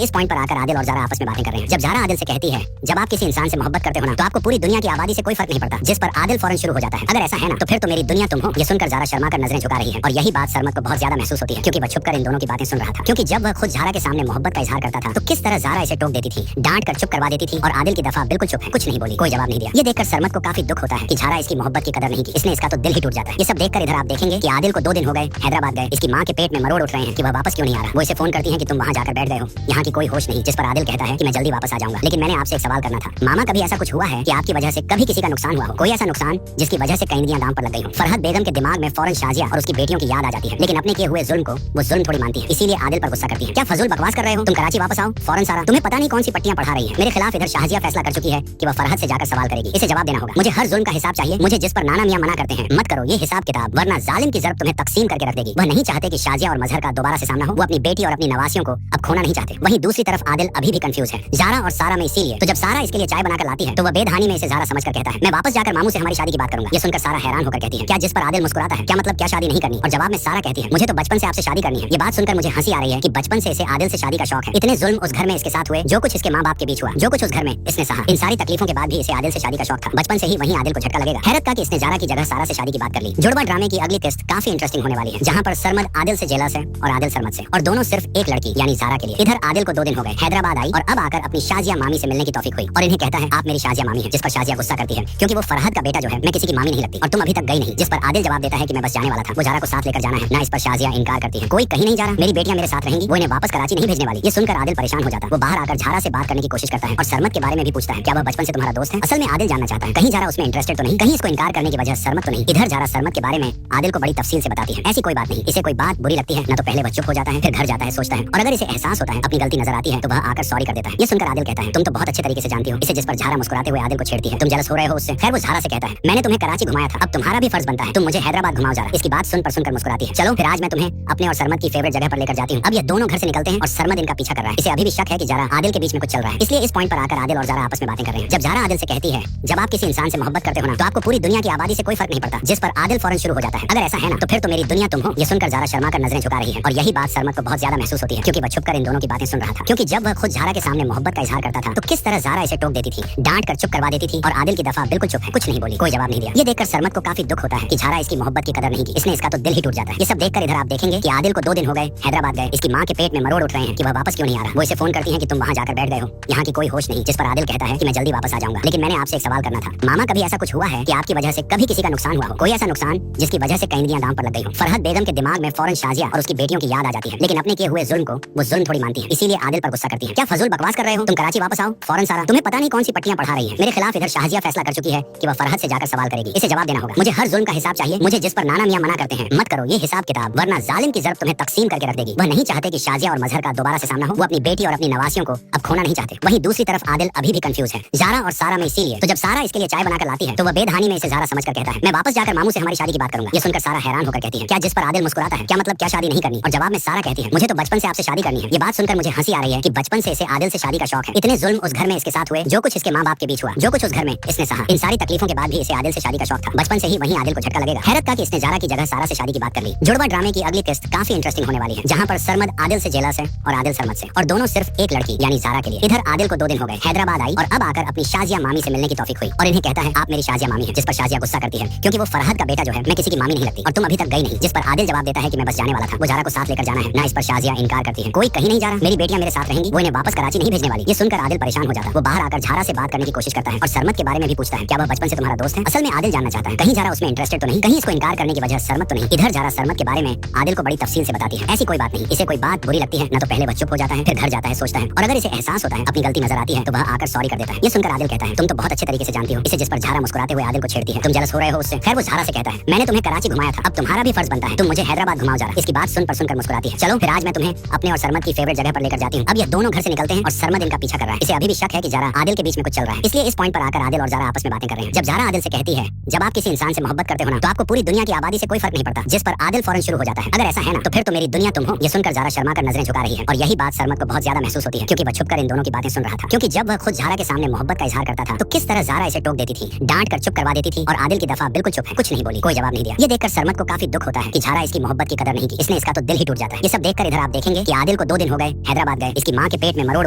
इस पॉइंट पर आकर आदिल और जारा आपस में बातें कर रहे हैं। जब जारा आदिल से कहती है जब आप किसी इंसान से मोहब्बत करते हो ना तो आपको पूरी दुनिया की आबादी से कोई फर्क नहीं पड़ता। जिस पर आदिल फौरन शुरू हो जाता है अगर ऐसा है ना तो फिर तो मेरी दुनिया तुम हो। ये सुनकर जारा शर्मा कर नजरें झुका रही है और यही बात सरमद को बहुत ज्यादा महसूस होती है क्योंकि वह छुपकर इन दोनों की बातें सुन रहा था। क्योंकि जब वह खुद जारा के सामने मोहब्बत का इजहार करता था तो किस तरह जारा इसे टोक देती थी, डांट कर चुप करवा देती थी और आदिल की दफा बिल्कुल चुप है, कुछ नहीं बोली, कोई जवाब नहीं दिया। ये देखकर सरमद को काफी दुख होता है कि जारा इसकी मोहब्बत की कदर नहीं की, इसने इसका तो दिल ही टूट जाता है। ये सब देखकर इधर आप देखेंगे कि आदिल को 2 दिन हो गए हैदराबाद गए, इसकी माँ के पेट में मरोड़ उठ रहे हैं कि वह वापस क्यों नहीं आ रहा। वो इसे फोन करती है कि तुम वहाँ जाकर बैठ गए हो, यहाँ की कोई होश नहीं। जिस पर आदिल कहता है कि मैं जल्दी वापस आ जाऊंगा, लेकिन मैंने आपसे एक सवाल करना था। मामा, कभी ऐसा कुछ हुआ है कि आपकी वजह से कभी किसी का नुकसान हुआ हो? कोई ऐसा नुकसान जिसकी वजह से कई नदियां दांव पर लग गई हो? फरहत बेगम के दिमाग में फौरन शाजिया और उसकी बेटियों की याद आ जाती है, लेकिन अपने किए हुए जुल्म को वो जुल्म थोड़ी मानती है, इसीलिए आदिल पर गुस्सा करती है। क्या फजूल बकवास कर रहे हो? तुम कराची वापस आओ फौरन। सारा तुम्हें पता नहीं कौन सी पट्टियां पढ़ा रही है। मेरे खिलाफ इधर शाजिया फैसला कर चुकी है कि वह फरहत से जाकर सवाल करेगी। इसे जवाब देना होगा। मुझे हर जुल्म का हिसाब चाहिए। मुझे जिस पर नाना मियां मना करते हैं मत करो ये हिसाब किताब, वरना जालिम की जरूरत तुम्हें तकसीम करके रख देगी। वह नहीं चाहते कि शाजिया और मजहर का दोबारा से सामना हो। वो अपनी अपनी बेटी और अपनी नवासियों को अब खोना नहीं चाहते। वहीं दूसरी तरफ आदिल अभी भी कंफ्यूज है ज़ारा और सारा में, इसीलिए तो जब सारा इसके लिए चाय बनाकर लाती है तो वह बेधानी में इसे ज़ारा समझकर कहता है मैं वापस जाकर मामू से हमारी शादी की बात करूंगा। ये सुनकर सारा हैरान होकर कहती है क्या, जिस पर आदिल मुस्कुराता है क्या मतलब क्या शादी नहीं करनी, और जवाब में सारा कहती है मुझे तो बचपन से आपसे शादी करनी है। ये बात सुनकर मुझे हंसी आ रही है कि बचपन से इसे आदिल से शादी का शौक है। इतने जुल्म उस घर में इसके साथ हुए, जो कुछ इसके माँ बाप के बीच हुआ, जो कुछ उस घर में इसने सहा, इन सारी तकलीफों के बाद भी इसे आदिल से शादी का शौक था। बचपन से ही वहीं आदिल को झटका लगेगा। हैरत का कि इसने ज़ारा की जगह सारा से शादी की बात कर ली। जुड़वा ड्रामे की अगली किस्त काफी इंटरेस्टिंग होने वाली है, जहाँ पर सरमद आदिल से जेलस है और आदिल सरमद से, और दोनों सिर्फ एक लड़की यानी ज़ारा के लिए। इधर आदिल को 2 दिन हो गए, हैदराबाद आई और अब आकर अपनी शाजिया मामी से मिलने की तौफीक हुई और इन्हें कहता है आप मेरी शाजिया मामी है। जिस पर शाजिया गुस्सा करती है क्योंकि वो फरहद का बेटा जो है मैं किसी की मामी नहीं लगती और तुम अभी तक गई नहीं। जिस पर आदिल जवाब देता है कि मैं बस जाने वाला था, वो ज़ारा को साथ लेकर जाना है ना। इस पर शाजिया इनकार करती है, कोई कहीं नहीं जा रहा, मेरी बेटियां मेरे साथ रहेंगी, वो इन्हें वापस कराची नहीं भेजने वाली। ये सुनकर आदिल परेशान हो जाता है। वो बाहर आकर ज़ारा से बात करने की कोशिश करता है और सरमद के बारे में भी पूछता है क्या वह बचपन से तुम्हारा दोस्त है। असल में आदिल जानना चाहता है कहीं ज़ारा उसमें इंटरेस्टेड तो नहीं, कहीं इसको इनकार करने की वजह सरमद तो नहीं। इधर ज़ारा सरमद के बारे में आदिल को बड़ी तफसील से बताती है। ऐसी कोई बात नहीं, इसे कोई बात बुरी लगती है ना तो पहले वह चुप हो जाता है, फिर घर जाता है, सोचता है, और अगर इसे एहसास होता है अपनी गलती नजर आती है तो वह आकर सॉरी कर देता है। ये सुनकर आदिल कहता है तुम तो बहुत अच्छे तरीके से जानती हो इसे। जिस पर ज़ारा मुस्कुराते हुए आदिल को छेड़ती है तुम जेलस हो रहे हो उससे। खैर वो ज़ारा से कहता है मैंने तुम्हें कराची घुमाया था, अब तुम्हारा भी फर्ज बनता है तुम मुझे हैदराबाद घुमाओ ज़ारा। इसकी बात सुनकर मुस्कुराती है। चलो फिर आज मैं तुम्हें अपने और सरमद की फेवरेट जगह पर लेकर जाती हूँ। अब ये दोनों घर से निकलते हैं और सरमद इनका पीछा कर रहा है। इसे अभी भी शक है कि ज़ारा आदिल के बीच में कुछ चल रहा है, इसलिए इस पॉइंट पर आकर आदिल और ज़ारा आपस में बातें कर रहे हैं। जब ज़ारा आदिल से कहती है जब आप किसी इंसान से मोहब्बत करते हो ना तो आपको पूरी दुनिया की आबादी से कोई फर्क नहीं पड़ता। जिस पर आदिल फौरन शुरू हो जाता है अगर ऐसा है ना तो फिर तो मेरी दुनिया तुम हो। ये सुनकर ज़ारा शर्मा कर नजरें झुका रही है और यही बात सरमद को बहुत ज्यादा महसूस होती है क्योंकि वह छुपकर इन दोनों की बातें सुन रहा था। क्योंकि जब वह खुद ज़ारा के सामने मोहब्बत का इजहार करता था तो किस तरह ज़ारा इसे टोक देती थी, डांट कर चुप करवा देती थी, और आदिल की दफा बिल्कुल चुप है, कुछ नहीं बोली, कोई जवाब नहीं दिया। ये देखकर सरमद को काफी दुख होता है कि ज़ारा इसकी मोहब्बत की कदर नहीं की, इसने इसका तो दिल ही टूट जाता है। ये सब देखकर इधर आप देखेंगे कि आदिल को 2 दिन हो गए हैदराबाद गए, इसकी माँ के पेट में मरोड़ उठ रहे हैं कि वह वापस क्यों नहीं आ रहा। वो इसे फोन करती है कि तुम वहाँ जाकर बैठ गए हो, यहाँ की कोई होश नहीं। जिस पर आदिल कहता है कि मैं जल्दी वापस आ जाऊंगा, लेकिन मैंने आपसे एक सवाल करना था। मामा कभी ऐसा कुछ हुआ है कि आपकी वजह से कभी किसी का नुकसान हुआ हो, कोई ऐसा नुकसान जिसकी वजह से कईदियां दांव पर लग गई हो। फरहद बेगम के दिमाग में फौरन शाजिया और उसकी बेटियों की याद आ जाती है, लेकिन अपने किए हुए जुल्म को वो जुल्म थोड़ी मानती है, इसीलिए आदिल पर गुस्सा करती है। क्या फजूल बकवास कर रहे हो, तुम कराची वापस आओ फौरन। सारा तुम्हें पता नहीं कौन सी पट्टियां पढ़ा रही है मेरे खिलाफ। इधर शाजिया फैसला कर चुकी है कि वह फरहद से जाकर सवाल करेगी, इसे जवाब देना होगा। मुझे हर जुल्म का हिसाब चाहिए, मुझे जिस पर नाना मियां मना करते हैं मत करो ये हिसाब किताब, वरना जालिम की जरूरत तुम्हें तकसीम करके रख देगी। वह नहीं चाहते कि शाजिया और मजहर का दोबारा से सामना हो, वो अपनी बेटी और अपनी नवासियों को अब खोना नहीं चाहते। वहीं दूसरी तरफ आदिल अभी भी कंफ्यूज है ज़ारा और सारा में, इसीलिए तो जब सारा इसके लिए चाय बनाकर लाती है तो वह बेधानी में इसे ज़ारा समझकर कहता है मैं वापस जाकर मामू से हमारी शादी की बात करूंगा। ये सुनकर सारा हैरान होकर कहती है क्या, जिस पर आदिल मुस्कुराता है क्या मतलब क्या शादी नहीं करनी, और जवाब में सारा कहती है मुझे तो बचपन से आपसे शादी करनी है। ये बात सुनकर मुझे हंसी आ रही है कि बचपन से इसे आदिल से शादी का शौक है। इतने जुल्म उस घर में इसके साथ हुए, जो कुछ इसके माँ बाप के बीच हुआ, जो कुछ उस घर में इसने सहा, इन सारी तकलीफों के बाद भी इसे आदिल से शादी का शौक था। बचपन से ही वहीं आदिल को झटका लगेगा। हैरत का कि इसने ज़ारा की जगह सारा से शादी की बात कर ली। जुड़वा ड्रामे की अगली किस्त काफी इंटरेस्टिंग होने वाली है, जहाँ पर सरमद आदिल से जेलस है और आदिल सरमद से, और दोनों सिर्फ एक लड़की यानी ज़ारा के लिए। इधर आदिल को 2 दिन हो गए, हैदराबाद आई और अब आकर अपनी शाजिया मामी से मिलने की तौफीक हुई और इन्हें कहता है आप मेरी शाजिया मामी है। जिस पर शाजिया गुस्सा करती है क्योंकि वो फरहद का बेटा जो है मैं किसी की मामी नहीं लगती और तुम अभी तक गई नहीं। जिस पर आदिल जवाब देता है कि मैं बस जाने वाला था, वो ज़ारा को साथ लेकर जाना है ना। इस पर शाजिया इनकार करती है, कोई कहीं नहीं जा रहा, मेरी बेटियां मेरे साथ रहेंगी, वो इन्हें वापस कराची नहीं भेजने वाली। ये सुनकर आदिल परेशान हो जाता है। वो बाहर आकर ज़ारा से बात करने की कोशिश करता है और सरमद के बारे में भी पूछता है क्या वह बचपन से तुम्हारा दोस्त है। असल में आदिल जानना चाहता है कहीं ज़ारा उसमें इंटरेस्टेड तो नहीं, कहीं इसको इनकार करने की वजह सरमद तो नहीं। इधर ज़ारा सरमद के बारे में आदिल को बड़ी तफसील से बताती है। ऐसी कोई बात नहीं, इसे कोई बात बुरी लगती है ना तो पहले वह चुप हो जाता है, फिर घर जाता है, सोचता है, और अगर इसे एहसास होता है अपनी गलती नजर आती है तो वह आकर सॉरी कर देता है। ये सुनकर आदिल कहता है तुम तो बहुत अच्छे तरीके से जानती हो इसे। जिस पर ज़ारा मुस्कुराते हुए आदिल को छेड़ती है तुम जेलस हो रहे हो उससे। खैर वो ज़ारा से कहता है मैंने तुम्हें कराची घुमाया था, अब तुम्हारा भी फर्ज बनता है तुम मुझे हैदराबाद घुमाओ ज़ारा। इसकी बात सुनकर मुस्कुराती है। चलो फिर आज मैं तुम्हें अपने और सरमद की फेवरेट जगह पर लेकर जाती हूँ। अब ये दोनों घर से निकलते हैं और सरमद इनका पीछा कर रहा है। इसे अभी भी शक है कि ज़ारा आदिल के बीच में कुछ चल रहा है, इसलिए इस पॉइंट पर आकर आदिल और ज़ारा आपस में बातें कर रहे हैं। जब ज़ारा आदिल से कहती है जब आप किसी इंसान से मोहब्बत करते हो ना तो आपको पूरी दुनिया की आबादी से कोई फर्क नहीं पड़ता। जिस पर आदिल फौरन शुरू हो जाता है अगर ऐसा है ना तो फिर तो मेरी दुनिया तुम हो। ये सुनकर ज़ारा शर्मा कर नजरें झुका रही है और यही बात सरमद को बहुत ज्यादा महसूस होती है क्योंकि वह छुपकर इन दोनों की बातें सुन रहा था। क्योंकि जब वह खुद ज़ारा के सामने मोहब्बत का इजहार करता था तो किस तरह ज़ारा इसे टोक देती थी, डांट कर चुप करवा देती थी, और आदिल की दफा बिल्कुल चुप है, कुछ नहीं बोली, कोई जवाब नहीं दिया। ये देखकर सरमद को काफी दुख होता है कि ज़ारा इसकी मोहब्बत की कदर नहीं की, इसने इसका तो दिल ही टूट जाता है। ये सब देखकर इधर आप देखेंगे कि आदिल को 2 दिन हो गए हैदराबाद गए, इसकी माँ के पेट में मरोड़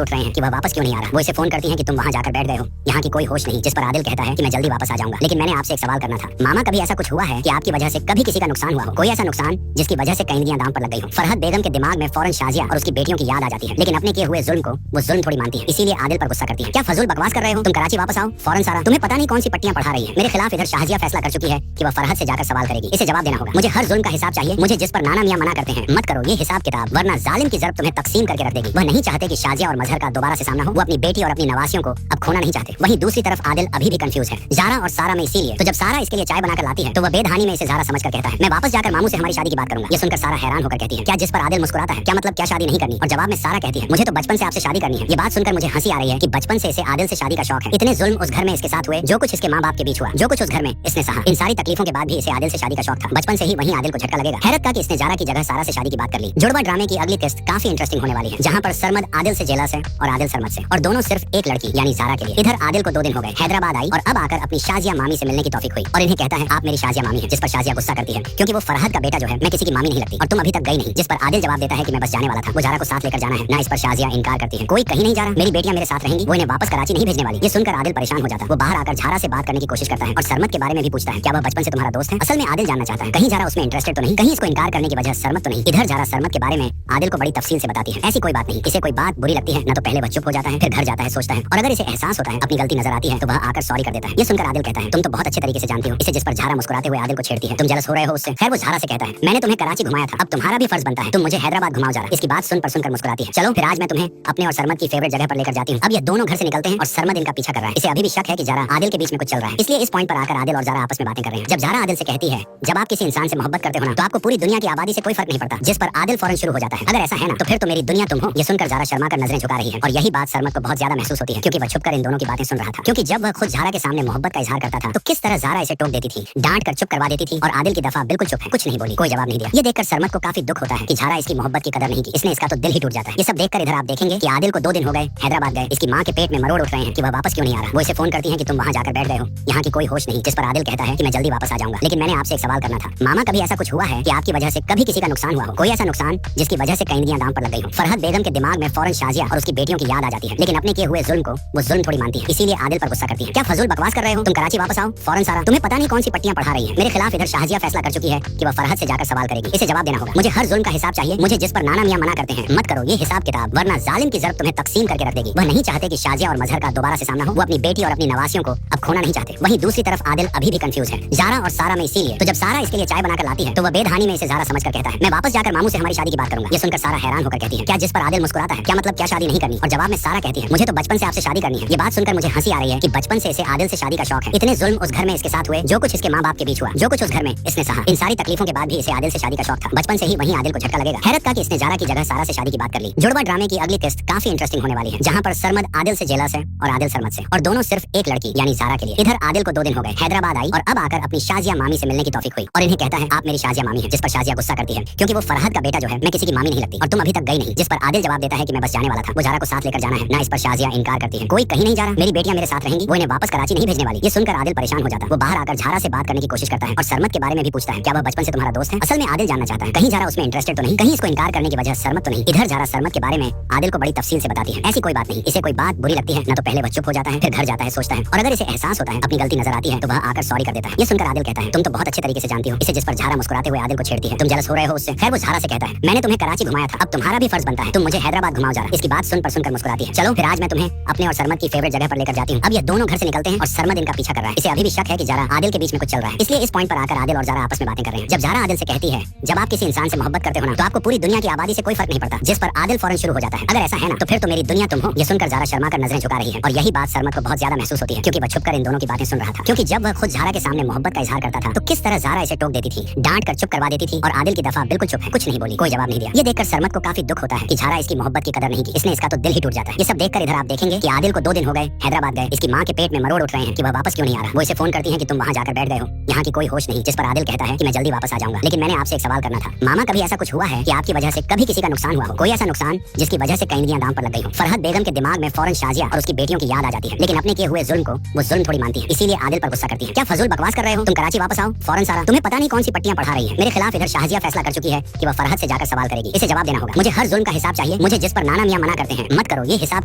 उठ रहे हैं कि वह वापस क्यों नहीं आ रहा। वो इसे फोन करती है कि तुम वहाँ जाकर बैठ गए हो, यहाँ की कोई होश नहीं। जिस पर आदिल कहता है कि मैं जल्दी वापस आ जाऊंगा, लेकिन मैंने आपसे एक सवाल करना था। मामा कभी ऐसा कुछ हुआ है कि आपकी वजह से कभी किसी का नुकसान हुआ हो, कोई ऐसा नुकसान जिसकी वजह से कईदियां दांव पर लग गई हो। फरहद बेगम के दिमाग में फौरन शाजिया और उसकी बेटियों की याद आ जाती है, लेकिन अपने किए हुए जुल्म को वो जुल्म थोड़ी मानती है, इसीलिए आदिल पर गुस्सा करती है। क्या फजूल बकवास कर रहे हो, तुम कराची वापस आओ फौरन। सारा तुम्हें पता नहीं कौन सी पट्टियां पढ़ा रही है मेरे खिलाफ। इधर शाजिया फैसला कर चुकी है कि वह फरहद से जाकर सवाल करेगी, इसे जवाब देना होगा। मुझे हर जुल्म का हिसाब चाहिए, मुझे जिस पर नाना मियां मना करते हैं मत करो ये हिसाब किताब, वरना जालिम की जरूरत तुम्हें तकसीम करके रख देगी। वह नहीं चाहते कि शाजिया और मजहर का दोबारा से सामना हो, वो अपनी बेटी और अपनी नवासियों को अब खोना नहीं चाहते। वहीं दूसरी तरफ आदिल अभी भी कंफ्यूज है ज़ारा और सारा में, इसीलिए तो जब सारा इसके लिए चाय बनाकर लाती है तो वह बेधानी में इसे ज़ारा समझकर कहता है मैं वापस जाकर मामू से हमारी शादी की बात करूंगा। ये सुनकर सारा हैरान होकर कहती है क्या, जिस पर आदिल मुस्कुराता है क्या मतलब क्या शादी नहीं करनी, और जवाब में सारा कहती है मुझे तो बचपन से आपसे शादी करनी है। ये बात सुनकर मुझे हंसी आ रही है कि बचपन से इसे आदिल से शादी का शौक है। इतने जुल्म उस घर में इसके साथ हुए, जो कुछ इसके माँ बाप के बीच हुआ, जो कुछ उस घर में इसने सहा, इन सारी तकलीफों के बाद भी इसे आदिल से शादी का शौक था। बचपन से ही वहीं आदिल को झटका लगेगा। हैरत का कि इसने ज़ारा की जगह सारा से शादी की बात कर ली। जुड़वा जुड़वा ड्रामे की अगली किस्त काफी इंटरेस्टिंग होने वाली है, जहाँ पर सरमद आदिल से जेलस है और आदिल सरमद से, और दोनों सिर्फ एक लड़की यानी ज़ारा के लिए। इधर आदिल को 2 दिन हो गए, हैदराबाद आई और अब आकर अपनी शाजिया मामी से मिलने की तौफीक हुई और इन्हें कहता है आप मेरी शाजिया मामी है, जिस पर शाजिया गुस्सा करती है क्योंकि वो फरहद का बेटा जो है मैं किसी की मामी नहीं लगती और तुम अभी तक गई नहीं, जिस पर आदिल जवाब देता है कि मैं बस जाने वाला था, वो ज़ारा को साथ लेकर जाना है ना। इस पर शाजिया इनकार करती है, कोई कहीं नहीं जा रहा, मेरी बेटियां मेरे साथ रहेंगी, वो इन्हें वापस कराची नहीं भेजने वाली। ये सुनकर आदिल परेशान हो जाता है, वो बाहर आकर ज़ारा से बात करने की कोशिश करता है और सरमद के बारे में भी पूछता है क्या वह बचपन से तुम्हारा दोस्त है। असल में आदिल जानना चाहता है कहीं ज़ारा उसमें इंटरेस्टेड तो नहीं, कहीं इसको इनकार करने की वजह सरमद तो नहीं। इधर ज़ारा सरमद के बारे में आदिल को बड़ी तफसील से बताती है, ऐसी कोई बात नहीं, इसे कोई बात बुरी लगती है ना तो पहले वह चुप हो जाता है, फिर घर जाता है, सोचता है और अगर इसे एहसास होता है अपनी गलती नजर आती है तो वह आकर सॉरी कर देता है। ये सुनकर आदिल कहता है तुम तो बहुत अच्छे तरीके से जानती हो इसे, जिस पर ज़ारा मुस्कुराते हुए आदिल को छेड़ती है, तुम जेलस हो रहे हो उससे। खैर वो ज़ारा से कहता है मैंने तुम्हें कराची घुमाया था, अब तुम्हारा भी फर्ज बनता है तुम मुझे हैदराबाद घुमाओ ज़ारा। इसकी बात सुनकर मुस्कुराती है, चलो फिर आज मैं तुम्हें अपने और सरमद की फेवरेट जगह पर लेकर जाती हूँ। अब ये दोनों घर से निकलते हैं और सरमद इनका पीछा कर रहा है, इसे अभी भी शक है कि ज़ारा आदिल के बीच में कुछ चल रहा है, इसलिए इस पॉइंट पर आकर आदिल और ज़ारा आपस में बातें कर रहे हैं। जब ज़ारा आदिल से कहती है जब आप किसी इंसान से मोहब्बत करते हो ना तो आपको पूरी दुनिया की आबादी से कोई फर्क नहीं पड़ता, जिस पर आदिल फौरन शुरू हो जाता है अगर ऐसा है ना तो फिर तो मेरी दुनिया तुम हो। ये सुनकर ज़ारा शर्मा कर नजरें झुका रही है और यही बात सरमद को बहुत ज्यादा महसूस होती है क्योंकि वह छुपकर इन दोनों की बातें सुन रहा था, क्योंकि जब वह खुद ज़ारा के सामने मोहब्बत का इजहार करता था तो किस तरह ज़ारा इसे टोक देती थी, डांट कर चुप करवा देती थी और आदिल की दफा बिल्कुल चुप है, कुछ नहीं बोली, कोई जवाब नहीं दिया। ये देखकर सरमद को काफी दुख होता है कि ज़ारा इसकी मोहब्बत की कदर नहीं की, इसने इसका तो दिल ही टूट जाता है। ये सब देखकर इधर आप देखेंगे कि आदिल को 2 दिन हो गए हैदराबाद गए, इसकी माँ के पेट में मरोड़ उठ रहे हैं कि वह वापस क्यों नहीं आ रहा। वो इसे फोन करती है कि तुम वहाँ जाकर बैठ गए हो, यहाँ की कोई होश नहीं, जिस पर आदिल कहता है कि मैं जल्दी वापस आ जाऊंगा, लेकिन मैंने आपसे एक सवाल करना था, मामा कभी ऐसा कुछ हुआ है कि आपकी वजह से कभी किसी का नुकसान हुआ हो, कोई ऐसा नुकसान जिसकी वजह से कईदियां दांव पर लग गई हो। फरहद बेगम के दिमाग में फौरन शाजिया और उसकी बेटियों की याद आ जाती है, लेकिन अपने किए हुए जुल्म को वो जुल्म थोड़ी मानती है, इसीलिए आदिल पर गुस्सा करती है। क्या फजूल बकवास कर रहे हो, तुम कराची वापस आओ फौरन सारा, तुम्हें पता नहीं कौन सी पट्टियां पढ़ा रही है मेरे खिलाफ। इधर शाजिया फैसला कर चुकी है कि वह फरहद से जाकर सवाल करेगी, इसे जवाब देना होगा, मुझे हर जुल्म का हिसाब चाहिए, मुझे जिस पर नाना मियां मना करते हैं मत करो ये हिसाब किताब, वरना जालिम की जरूरत तुम्हें तकसीम करके रख देगी। वह नहीं चाहते कि शाजिया और मजहर का दोबारा से सामना हो, वो अपनी बेटी और अपनी नवासियों को अब खोना नहीं चाहते। वहीं दूसरी तरफ आदिल अभी भी कंफ्यूज है ज़ारा और सारा में, इसीलिए तो जब सारा इसके लिए चाय बनाकर लाती है तो वह बेदहानी में इसे ज़ारा समझकर कहता है मैं वापस जाकर मामू से हमारी शादी की बात करूंगा। ये सुनकर सारा हैरान होकर कहती है क्या, जिस पर आदिल मुस्कुराता है क्या मतलब क्या शादी नहीं करनी, और जवाब में सारा कहती है मुझे तो बचपन से आपसे शादी करनी है। ये बात सुनकर मुझे हंसी आ रही है कि बचपन से इसे आदिल से शादी का शौक है, इतने जुल्म उस घर में इसके साथ हुए, जो कुछ इसके माँ बाप के बीच हुआ, जो कुछ उस घर में इसने सहा, इन सारी तकलीफों के बाद भी इसे आदिल से शादी का शौक था। बचपन से ही वहीं आदिल को झटका लगेगा। हैरत का कि इसने ज़ारा की जगह सारा से शादी की बात कर ली। जुड़वा ड्रामे की अगली किस्त काफी इंटरेस्टिंग होने वाली है, जहाँ पर सरमद आदिल से जेलस है और आदिल सरमद से, और दोनों सिर्फ एक लड़की यानी ज़ारा के लिए। इधर आदिल को 2 दिन हो गए, हैदराबाद आई और अब आकर अपनी शाजिया मामी से मिलने की तौफीक हुई और इन्हें कहता है आप मेरी शाजिया मामी है, जिस पर शाजिया गुस्सा करती है क्योंकि वो फरहद का बेटा जो है मैं किसी की मामी नहीं लगती और तुम अभी तक गई नहीं, जिस पर आदिल जवाब देता है कि मैं बस जाने वाला था, वो ज़ारा को साथ लेकर जाना है ना। इस पर शाजिया इनकार करती है, कोई कहीं नहीं जा रहा, मेरी बेटियां मेरे साथ रहेंगी, वो इन्हें वापस कराची नहीं भेजने वाली। ये सुनकर आदिल परेशान हो जाता है, वो बाहर आकर ज़ारा से बात करने की कोशिश करता है और सरमद के बारे में भी पूछता है क्या वह बचपन से तुम्हारा दोस्त है। असल में आदिल जानना चाहता है कहीं ज़ारा उसमें इंटरेस्टेड तो नहीं, कहीं इसको इनकार करने की वजह सरमद तो नहीं। इधर ज़ारा सरमद के बारे में आदिल को बड़ी तफसील से बताती है, ऐसी कोई बात नहीं, इसे कोई बात बुरी लगती है ना तो पहले वह चुप हो जाता है, फिर घर जाता है, सोचता है और अगर इसे एहसास होता है अपनी गलती नजर आती है तो वह आकर सॉरी कर देता है। ये सुनकर आदिल कहता है तुम तो बहुत अच्छे तरीके से जानती हो इसे, जिस पर ज़ारा मुस्कुराते हुए आदिल को छेड़ती है, तुम जेलस हो रहे हो उससे। खैर वो ज़ारा से कहता है मैंने तुम्हें कराची घुमाया था, अब तुम्हारा भी फर्ज बनता है तुम मुझे हैदराबाद घुमाओ ज़ारा। इसकी बात सुनकर मुस्कुराती है, चलो फिर आज मैं तुम्हें अपने और सरमद की फेवरेट जगह पर लेकर जाती हूँ। अब ये दोनों घर से निकलते हैं और सरमद इनका पीछा कर रहा है, इसे अभी भी शक है कि ज़ारा आदिल के बीच में कुछ चल रहा है, इसलिए इस पॉइंट पर आकर आदिल और ज़ारा आपस में बातें कर रहे हैं। जब ज़ारा आदिल से कहती है जब आप किसी इंसान से मोहब्बत करते हो ना तो आपको पूरी दुनिया की आबादी से कोई फर्क नहीं पड़ता, जिस पर आदिल फौरन शुरू हो जाता है अगर ऐसा है ना तो फिर तो मेरी दुनिया तुम हो। ये सुनकर ज़ारा शर्मा कर नजरें झुका रही है और यही बात सरमद को बहुत ज्यादा महसूस होती है क्योंकि वह छुपकर इन दोनों की बातें सुन रहा था, क्योंकि जब वह खुद ज़ारा के सामने मोहब्बत का इजहार करता था तो किस तरह ज़ारा इसे टोक देती थी, डांट कर चुप करवा देती थी और आदिल की दफा बिल्कुल चुप है, कुछ नहीं बोली, कोई जवाब नहीं दिया। ये देखकर सरमद को काफी दुख होता है कि ज़ारा इसकी मोहब्बत की कदर नहीं की, इसने इसका तो दिल ही टूट जाता है। ये सब देखकर इधर आप देखेंगे कि आदिल को 2 दिन हो गए हैदराबाद गए, इसकी माँ के पेट में मरोड़ उठ रहे हैं कि वह वापस क्यों नहीं आ रहा। वो इसे फोन करती है कि तुम वहाँ जाकर बैठ गए हो, यहाँ की कोई होश नहीं, जिस पर आदिल कहता है कि मैं जल्दी वापस आ जाऊंगा, लेकिन मैंने आपसे एक सवाल करना था, मामा कभी ऐसा कुछ हुआ है कि आपकी वजह से कभी किसी का नुकसान हुआ हो, कोई ऐसा नुकसान जिसकी वजह से कईदियां दांव पर लग गई हो। फरहद बेगम के दिमाग में फौरन शाजिया और उसकी बेटियों की याद आ जाती है, लेकिन अपने किए हुए जुल्म को वो जुल्म थोड़ी मानती है, इसीलिए आदिल पर गुस्सा करती है। क्या फजूल बकवास कर रहे हो, तुम कराची वापस आओ फौरन सारा, तुम्हें पता नहीं कौन सी पट्टियां पढ़ा रही है मेरे खिलाफ। इधर शाजिया फैसला कर चुकी है कि वह फरहद से जाकर सवाल करेगी, इसे जवाब देना होगा, मुझे हर जुल्म का हिसाब चाहिए, मुझे जिस पर नाना मियां मना करते हैं मत करो ये हिसाब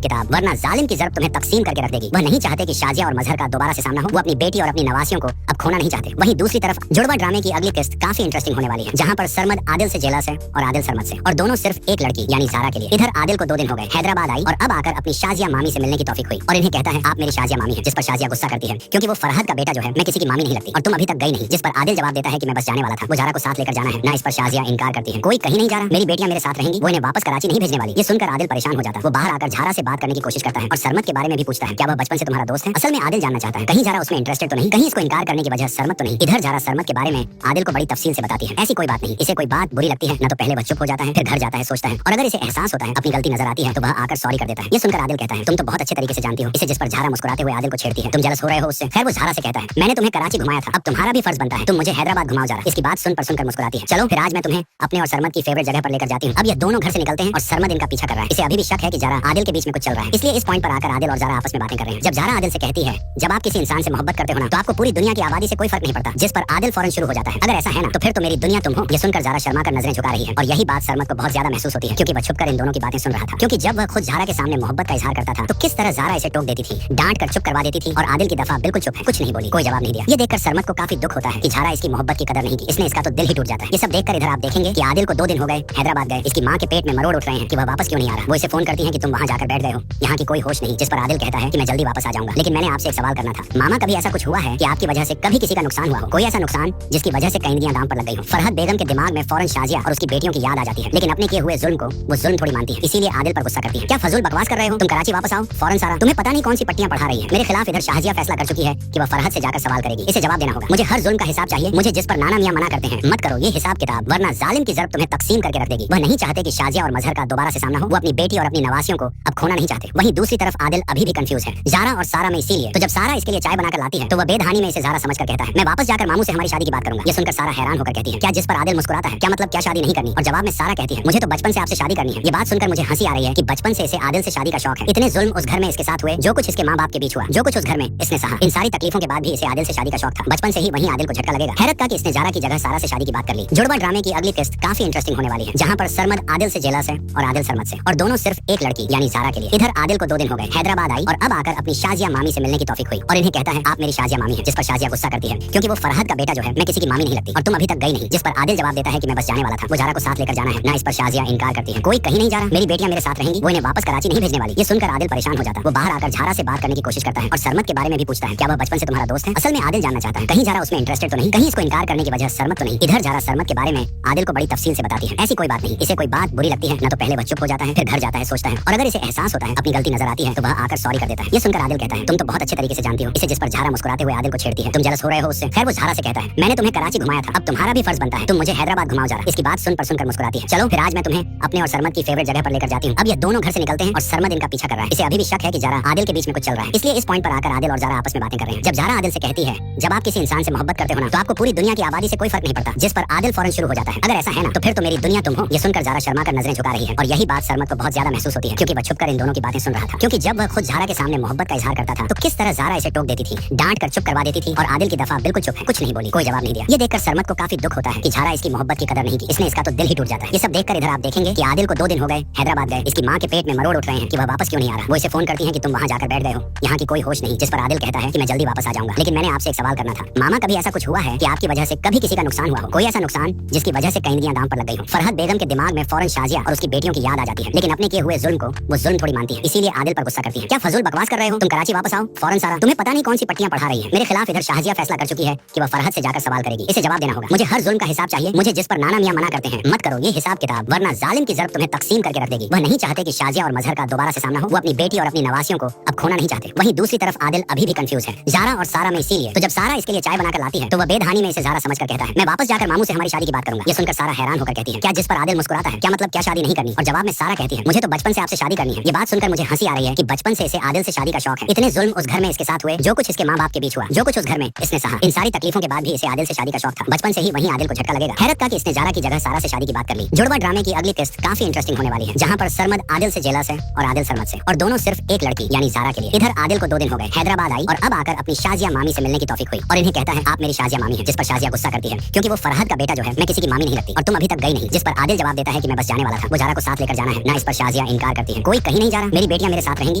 किताब, वरना जालिम की जरूरत तुम्हें तकसीम करके रख देगी। वह नहीं चाहते कि शाजिया और मजहर का दोबारा से सामना हो, वो अपनी बेटी और अपनी नवासियों को अब खोना नहीं चाहते। वहीं दूसरी तरफ जुड़वा ड्रामे की अगली किस्त काफी इंटरेस्टिंग होने वाली है, जहाँ पर सरमद आदिल से जेलस है और आदिल सरमद से, और दोनों सिर्फ एक लड़की यानी ज़ारा के लिए। इधर आदिल को 2 दिन हो गए, हैदराबाद आई और अब आकर अपनी शाजिया मामी से मिलने की तौफीक हुई और इन्हें कहता है आप मेरी शाजिया मामी है, जिस पर शाजिया गुस्सा करती है क्योंकि वो फरहद का बेटा जो है मैं किसी की मामी नहीं लगती और तुम अभी तक गई नहीं, जिस पर आदिल जवाब देता है कि मैं बस जाने वाला था, वो ज़ारा को साथ लेकर जाना है ना। इस पर शाजिया इनकार करती है, कोई कहीं नहीं जा रहा, मेरी बेटियां मेरे साथ रहेंगी, वो इन्हें वापस कराची नहीं भेजने वाली। ये सुनकर आदिल परेशान हो जाता है, वो बाहर आकर ज़ारा से बात करने की कोशिश करता है और सरमद के बारे में भी पूछता है क्या वह बचपन से तुम्हारा दोस्त है। असल में आदिल जानना चाहता है कहीं ज़ारा उसमें इंटरेस्टेड तो नहीं, कहीं इसको इनकार करने की वजह सरमद तो नहीं। इधर ज़ारा सरमद के बारे में आदिल को बड़ी तफसील से बताती है, ऐसी कोई बात नहीं, इसे कोई बात बुरी लगती है ना तो पहले वह चुप हो जाता है, फिर घर जाता है, सोचता है और अगर इसे एहसास होता है अपनी गलती नजर आती है तो वह आकर सॉरी कर देता है। ये सुनकर आदिल कहता है तुम तो बहुत अच्छे तरीके से जानती हो इसे, जिस पर ज़ारा मुस्कुराते हुए आदिल को छेड़ती है, तुम जेलस हो रहे हो उससे। खैर वो ज़ारा से कहता है मैंने तुम्हें कराची घुमाया था, अब तुम्हारा भी फर्ज बनता है तुम मुझे हैदराबाद घुमाओ ज़ारा। इसकी बात सुनकर मुस्कुराती है, चलो फिर आज मैं तुम्हें अपने और सरमद की फेवरेट फेवरेट जगह पर लेकर जाती हूँ। अब ये दोनों घर से निकलते हैं और सरमद इनका पीछा कर रहा है। इसे अभी भी शक है कि ज़ारा आदिल के बीच में कुछ चल रहा है। इसलिए इस पॉइंट पर आकर आदिल और ज़ारा आपस में बातें कर रहे हैं। जब ज़ारा आदिल से कहती है, जब आप किसी इंसान से मोहब्बत करते हो ना, तो आपको पूरी दुनिया की आबादी से कोई फर्क नहीं पड़ता। जिस पर आदिल फौरन शुरू हो जाता है, अगर ऐसा है ना तो फिर तो मेरी दुनिया तुम हो। ये सुनकर ज़ारा शर्मा कर नजरें झुका रही है और यही बात सरमद को बहुत ज्यादा महसूस होती है, क्योंकि वह छुपकर इन दोनों की बातें सुन रहा था। क्योंकि जब वह खुद ज़ारा के सामने मोहब्बत का इजहार करता था तो किस तरह ज़ारा इसे टोक देती थी, डांट कर चुप करवा देती थी, और आदिल की दफा बिल्कुल चुप है, कुछ नहीं बोली, कोई जवाब नहीं दिया। ये देखकर सरमद को काफी दुख होता है कि ज़ारा इसकी मोहब्बत की कदर नहीं की, इसने इसका तो दिल ही टूट जाता है। ये सब देखकर इधर आप देखेंगे कि आदिल को 2 दिन हो गए हैदराबाद गए, इसकी माँ के पेट में मरोड़ उठ रहे हैं कि वह वापस क्यों नहीं आ रहा। वो इसे फोन करती है कि तुम वहाँ जाकर बैठ गए हो, यहाँ की कोई होश नहीं। जिस पर आदिल कहता है कि मैं जल्दी वापस आ जाऊंगा, लेकिन मैंने आपसे एक सवाल करना था, मामा कभी ऐसा कुछ हुआ है कि आपकी वजह से कभी किसी का नुकसान हुआ हो, कोई ऐसा नुकसान जिसकी वजह से कईदियां दाम पर लग गई हो। फरहद बेगम के दिमाग में फौरन शाजिया और उसकी बेटियों की याद आ जाती है, लेकिन अपने किए हुए जुल्म को वो जुल्म थोड़ी मानती है, इसीलिए आदिल पर गुस्सा करती है। क्या फजूल बकवास कर रहे हो, तुम कराची वापस आओ फौरन। सारा तुम्हें पता नहीं कौन सी पट्टियां पढ़ा रही है मेरे खिलाफ। इधर शाजिया फैसला कर चुकी है कि वह फरहद से जाकर सवाल करेगी, इसे जवाब देना होगा। मुझे हर जुल्म का हिसाब चाहिए, मुझे जिस पर नाना मियां मना करते हैं मत करो ये हिसाब किताब, वरना जालिम की ज़रब तुम्हें तकसीम करके रख देगी। वह नहीं चाहते कि शाजिया और मजहर का दोबारा से सामना हो, वो अपनी बेटी और अपनी नवासियों को अब खोना नहीं चाहते। वहीं दूसरी तरफ आदिल अभी भी कंफ्यूज है ज़ारा और सारा में, इसीलिए तो जब सारा इसके लिए चाय बनाकर लाती है तो वह बेधानी में इसे ज़ारा समझकर कहता है, मैं वापस जाकर मामू से हमारी शादी की बात करूंगा। ये सुनकर सारा हैरान होकर कहती है, क्या? जिस पर आदिल मुस्कुराता है, क्या मतलब क्या शादी नहीं करनी? और जवाब में सारा कहती है, मुझे तो बचपन से आपसे शादी करनी है। ये बात सुनकर मुझे हंसी आ रही है कि बचपन से इसे आदिल से शादी का शौक है। इतने जुल्म उस घर में इसके साथ हुए, जो कुछ इसके माँ बाप के बीच हुआ, जो कुछ उस घर में इसने सहा, इन सारी तकलीफों के बाद भी इसे आदिल से शादी का शौक था। बचपन से ही वहीं आदिल को झटका लगेगा। हैरत का कि इसने ज़ारा की जगह सारा से शादी की बात कर ली। जुड़वा ड्रामे की अगली किस्त काफी इंटरेस्टिंग होने वाली है, जहाँ पर सरमद आदिल से जेलस है और आदिल सरमद से, और दोनों सिर्फ एक लड़की यानी ज़ारा के लिए। इधर आदिल को 2 दिन हो गए हैदराबाद आई और अब आकर अपनी शाजिया मामी से मिलने की तौफीक हुई, और इन्हें कहता है आप मेरी शाजिया मामी है। जिस पर शाजिया गुस्सा करती है, क्योंकि वो फरहद का बेटा जो है मैं किसी की मामी नहीं लगती और तुम अभी तक गई नहीं। जिस पर आदिल जवाब देता है कि मैं बस जाने वाला था, वो ज़ारा को साथ लेकर जाना है ना। इस पर शाजिया इनकार करती है, कोई कहीं नहीं जा रहा, मेरी बेटियां मेरे साथ रहेंगी, वो इन्हें वापस कराची नहीं भेजने वाली। ये सुनकर आदिल परेशान हो जाता है। वो बाहर आकर ज़ारा से बात करने की कोशिश करता है और सरमद के बारे में भी पूछता है, क्या वह बचपन से तुम्हारा दोस्त है? असल में आदिल जानना चाहता है कहीं ज़ारा उसमें इंटरेस्टेड तो नहीं, कहीं इसको इनकार करने की वजह सरमद तो नहीं। इधर ज़ारा सरमद के बारे में आदिल को बड़ी तफसील से बताती है। ऐसी कोई बात नहीं, इसे कोई बात बुरी लगती है ना तो पहले वह चुप हो जाता है, फिर घर जाता है, सोचता है, और अगर इसे एहसास होता है अपनी गलती नजर आती है तो वह आकर सॉरी कर देता है। ये सुनकर आदिल कहता है, तुम तो बहुत अच्छे तरीके से जानती हो इसे। जिस पर ज़ारा मुस्कुराते हुए आदिल को छेड़ती है, तुम जलस हो रहे हो उससे। खैर वो ज़ारा से कहता है, मैंने तुम्हें कराची घुमाया था, अब तुम्हारा भी फर्ज बनता है तुम मुझे हैदराबाद घुमाओ ज़ारा। इसकी बात सुनकर मुस्कुराती है। चलो फिर आज मैं तुम्हें अपने और सरमद की फेवरेट जगह पर लेकर जाती हूँ। अब ये दोनों घर से निकलते हैं और सरमद इनका पीछा कर रहा है। इसे अभी भी शक है कि ज़ारा आदिल के बीच में कुछ चल रहा है, इसलिए इस पॉइंट पर आकर आदिल और ज़ारा आपस में बातें कर रहे हैं। जब ज़ारा आदिल से कहती है, जब आप किसी इंसान से मोहब्बत करते हो ना तो आपको पूरी दुनिया की आबादी से कोई फर्क नहीं पड़ता। जिस पर आदिल फौरन शुरू हो जाता है, अगर ऐसा है ना तो फिर तो मेरी दुनिया तुम हो। ये सुनकर ज़ारा शर्मा कर नजरें झुका रही है, और यही बात सरमद को बहुत ज्यादा महसूस होती है, क्योंकि वह छुपकर इन दोनों की बातें सुन रहा था। क्योंकि जब वह खुद ज़ारा के सामने मोहब्बत का इजहार करता था तो किस तरह ज़ारा इसे टोक देती थी, डांट कर चुप करवा देती थी, और आदिल की दफा बिल्कुल चुप है, कुछ नहीं बोली, कोई जवाब नहीं दिया। ये देखकर सरमद को काफी दुख होता है कि ज़ारा इसकी मोहब्बत की कदर नहीं की, इसने इसका तो दिल ही टूट जाता है। ये सब देखकर इधर आप देखेंगे कि आदिल को 2 दिन हो गए हैदराबाद गए, इसकी माँ के पेट में मरोड़ उठ रहे हैं कि वह वापस क्यों नहीं आ रहा। वो इसे फोन करती है कि तुम वहाँ जाकर बैठ गए हो, यहाँ की कोई होश नहीं। जिस पर आदिल कहता है कि मैं जल्दी वापस आ जाऊंगा, लेकिन मैंने आपसे एक सवाल करना था, मामा कभी ऐसा कुछ हुआ है कि आपकी वजह से कभी किसी का नुकसान हुआ हो, कोई ऐसा नुकसान जिसकी वजह से कईदियां दाम पर लग गई हो। फरहद बेगम के दिमाग में फौरन शाजिया और उसकी बेटियों की याद आ जाती है, लेकिन अपने किए हुए जुल्म को वो जुल्म थोड़ी मानती है, इसीलिए आदिल पर गुस्सा करती है। क्या फजूल बकवास कर रहे हो, तुम कराची वापस आओ फौरन। सारा तुम्हें पता नहीं कौन सी पट्टियां पढ़ा रही है मेरे खिलाफ। इधर शाजिया फैसला कर चुकी है कि वह फरहद से जाकर सवाल करेगी, इसे जवाब देना होगा। मुझे हर जुल्म का हिसाब चाहिए, मुझे जिस पर नाना मियां मना करते हैं मत करो ये हिसाब किताब, वरना जालिम की ज़रब तुम्हें तकसीम करके रख देगी। वह नहीं चाहते कि शाजिया और मजहर का दोबारा से सामना हो, वो अपनी बेटी और अपनी नवासियों को अब खोना नहीं चाहते। वहीं दूसरी तरफ आदिल अभी भी कंफ्यूज है ज़ारा और सारा में, इसीलिए तो जब सारा इसके लिए चाय बनाकर लाती है तो वह बेधानी में इसे ज़ारा समझकर कहता है, मैं वापस जाकर मामू से हमारी शादी की बात करूंगा। ये सुनकर सारा हैरान होकर कहती है, क्या? जिस पर आदिल मुस्कुराता है, क्या मतलब क्या शादी नहीं करनी? और जवाब में सारा कहती है, मुझे तो बचपन से आपसे शादी करनी है। ये बात सुनकर मुझे हंसी आ रही है कि बचपन से इसे आदिल से शादी का शौक है। इतने जुल्म उस घर में इसके साथ हुए, जो कुछ इसके माँ बाप के बीच हुआ, जो कुछ उस घर में इसने सहा, इन सारी तकलीफों के बाद भी इसे आदिल से शादी का शौक था। बचपन से ही वहीं आदिल को झटका लगेगा। हैरत का कि इसने ज़ारा की जगह सारा से शादी की बात कर ली। जुड़वा ड्रामे की अगली किस्त काफी इंटरेस्टिंग होने वाली है, जहाँ पर सरमद आदिल से जेलस है और आदिल सरमद से, और दोनों सिर्फ एक लड़की यानी ज़ारा के लिए। इधर आदिल को 2 दिन हो गए हैदराबाद आई और अब आकर अपनी शाजिया मामी से मिलने की तौफीक हुई, और इन्हें कहता है आप मेरी शाजिया मामी है। जिस पर शाजिया गुस्सा करती है, क्योंकि वो फरहद का बेटा जो है मैं किसी की मामी नहीं लगती और तुम अभी तक गई नहीं। जिस पर आदिल जवाब देता है कि मैं बस जाने वाला था, वो ज़ारा को साथ लेकर जाना है ना। इस पर शाजिया इनकार करती है, कोई कहीं नहीं जा रहा, मेरी बेटियां मेरे साथ रहेंगी,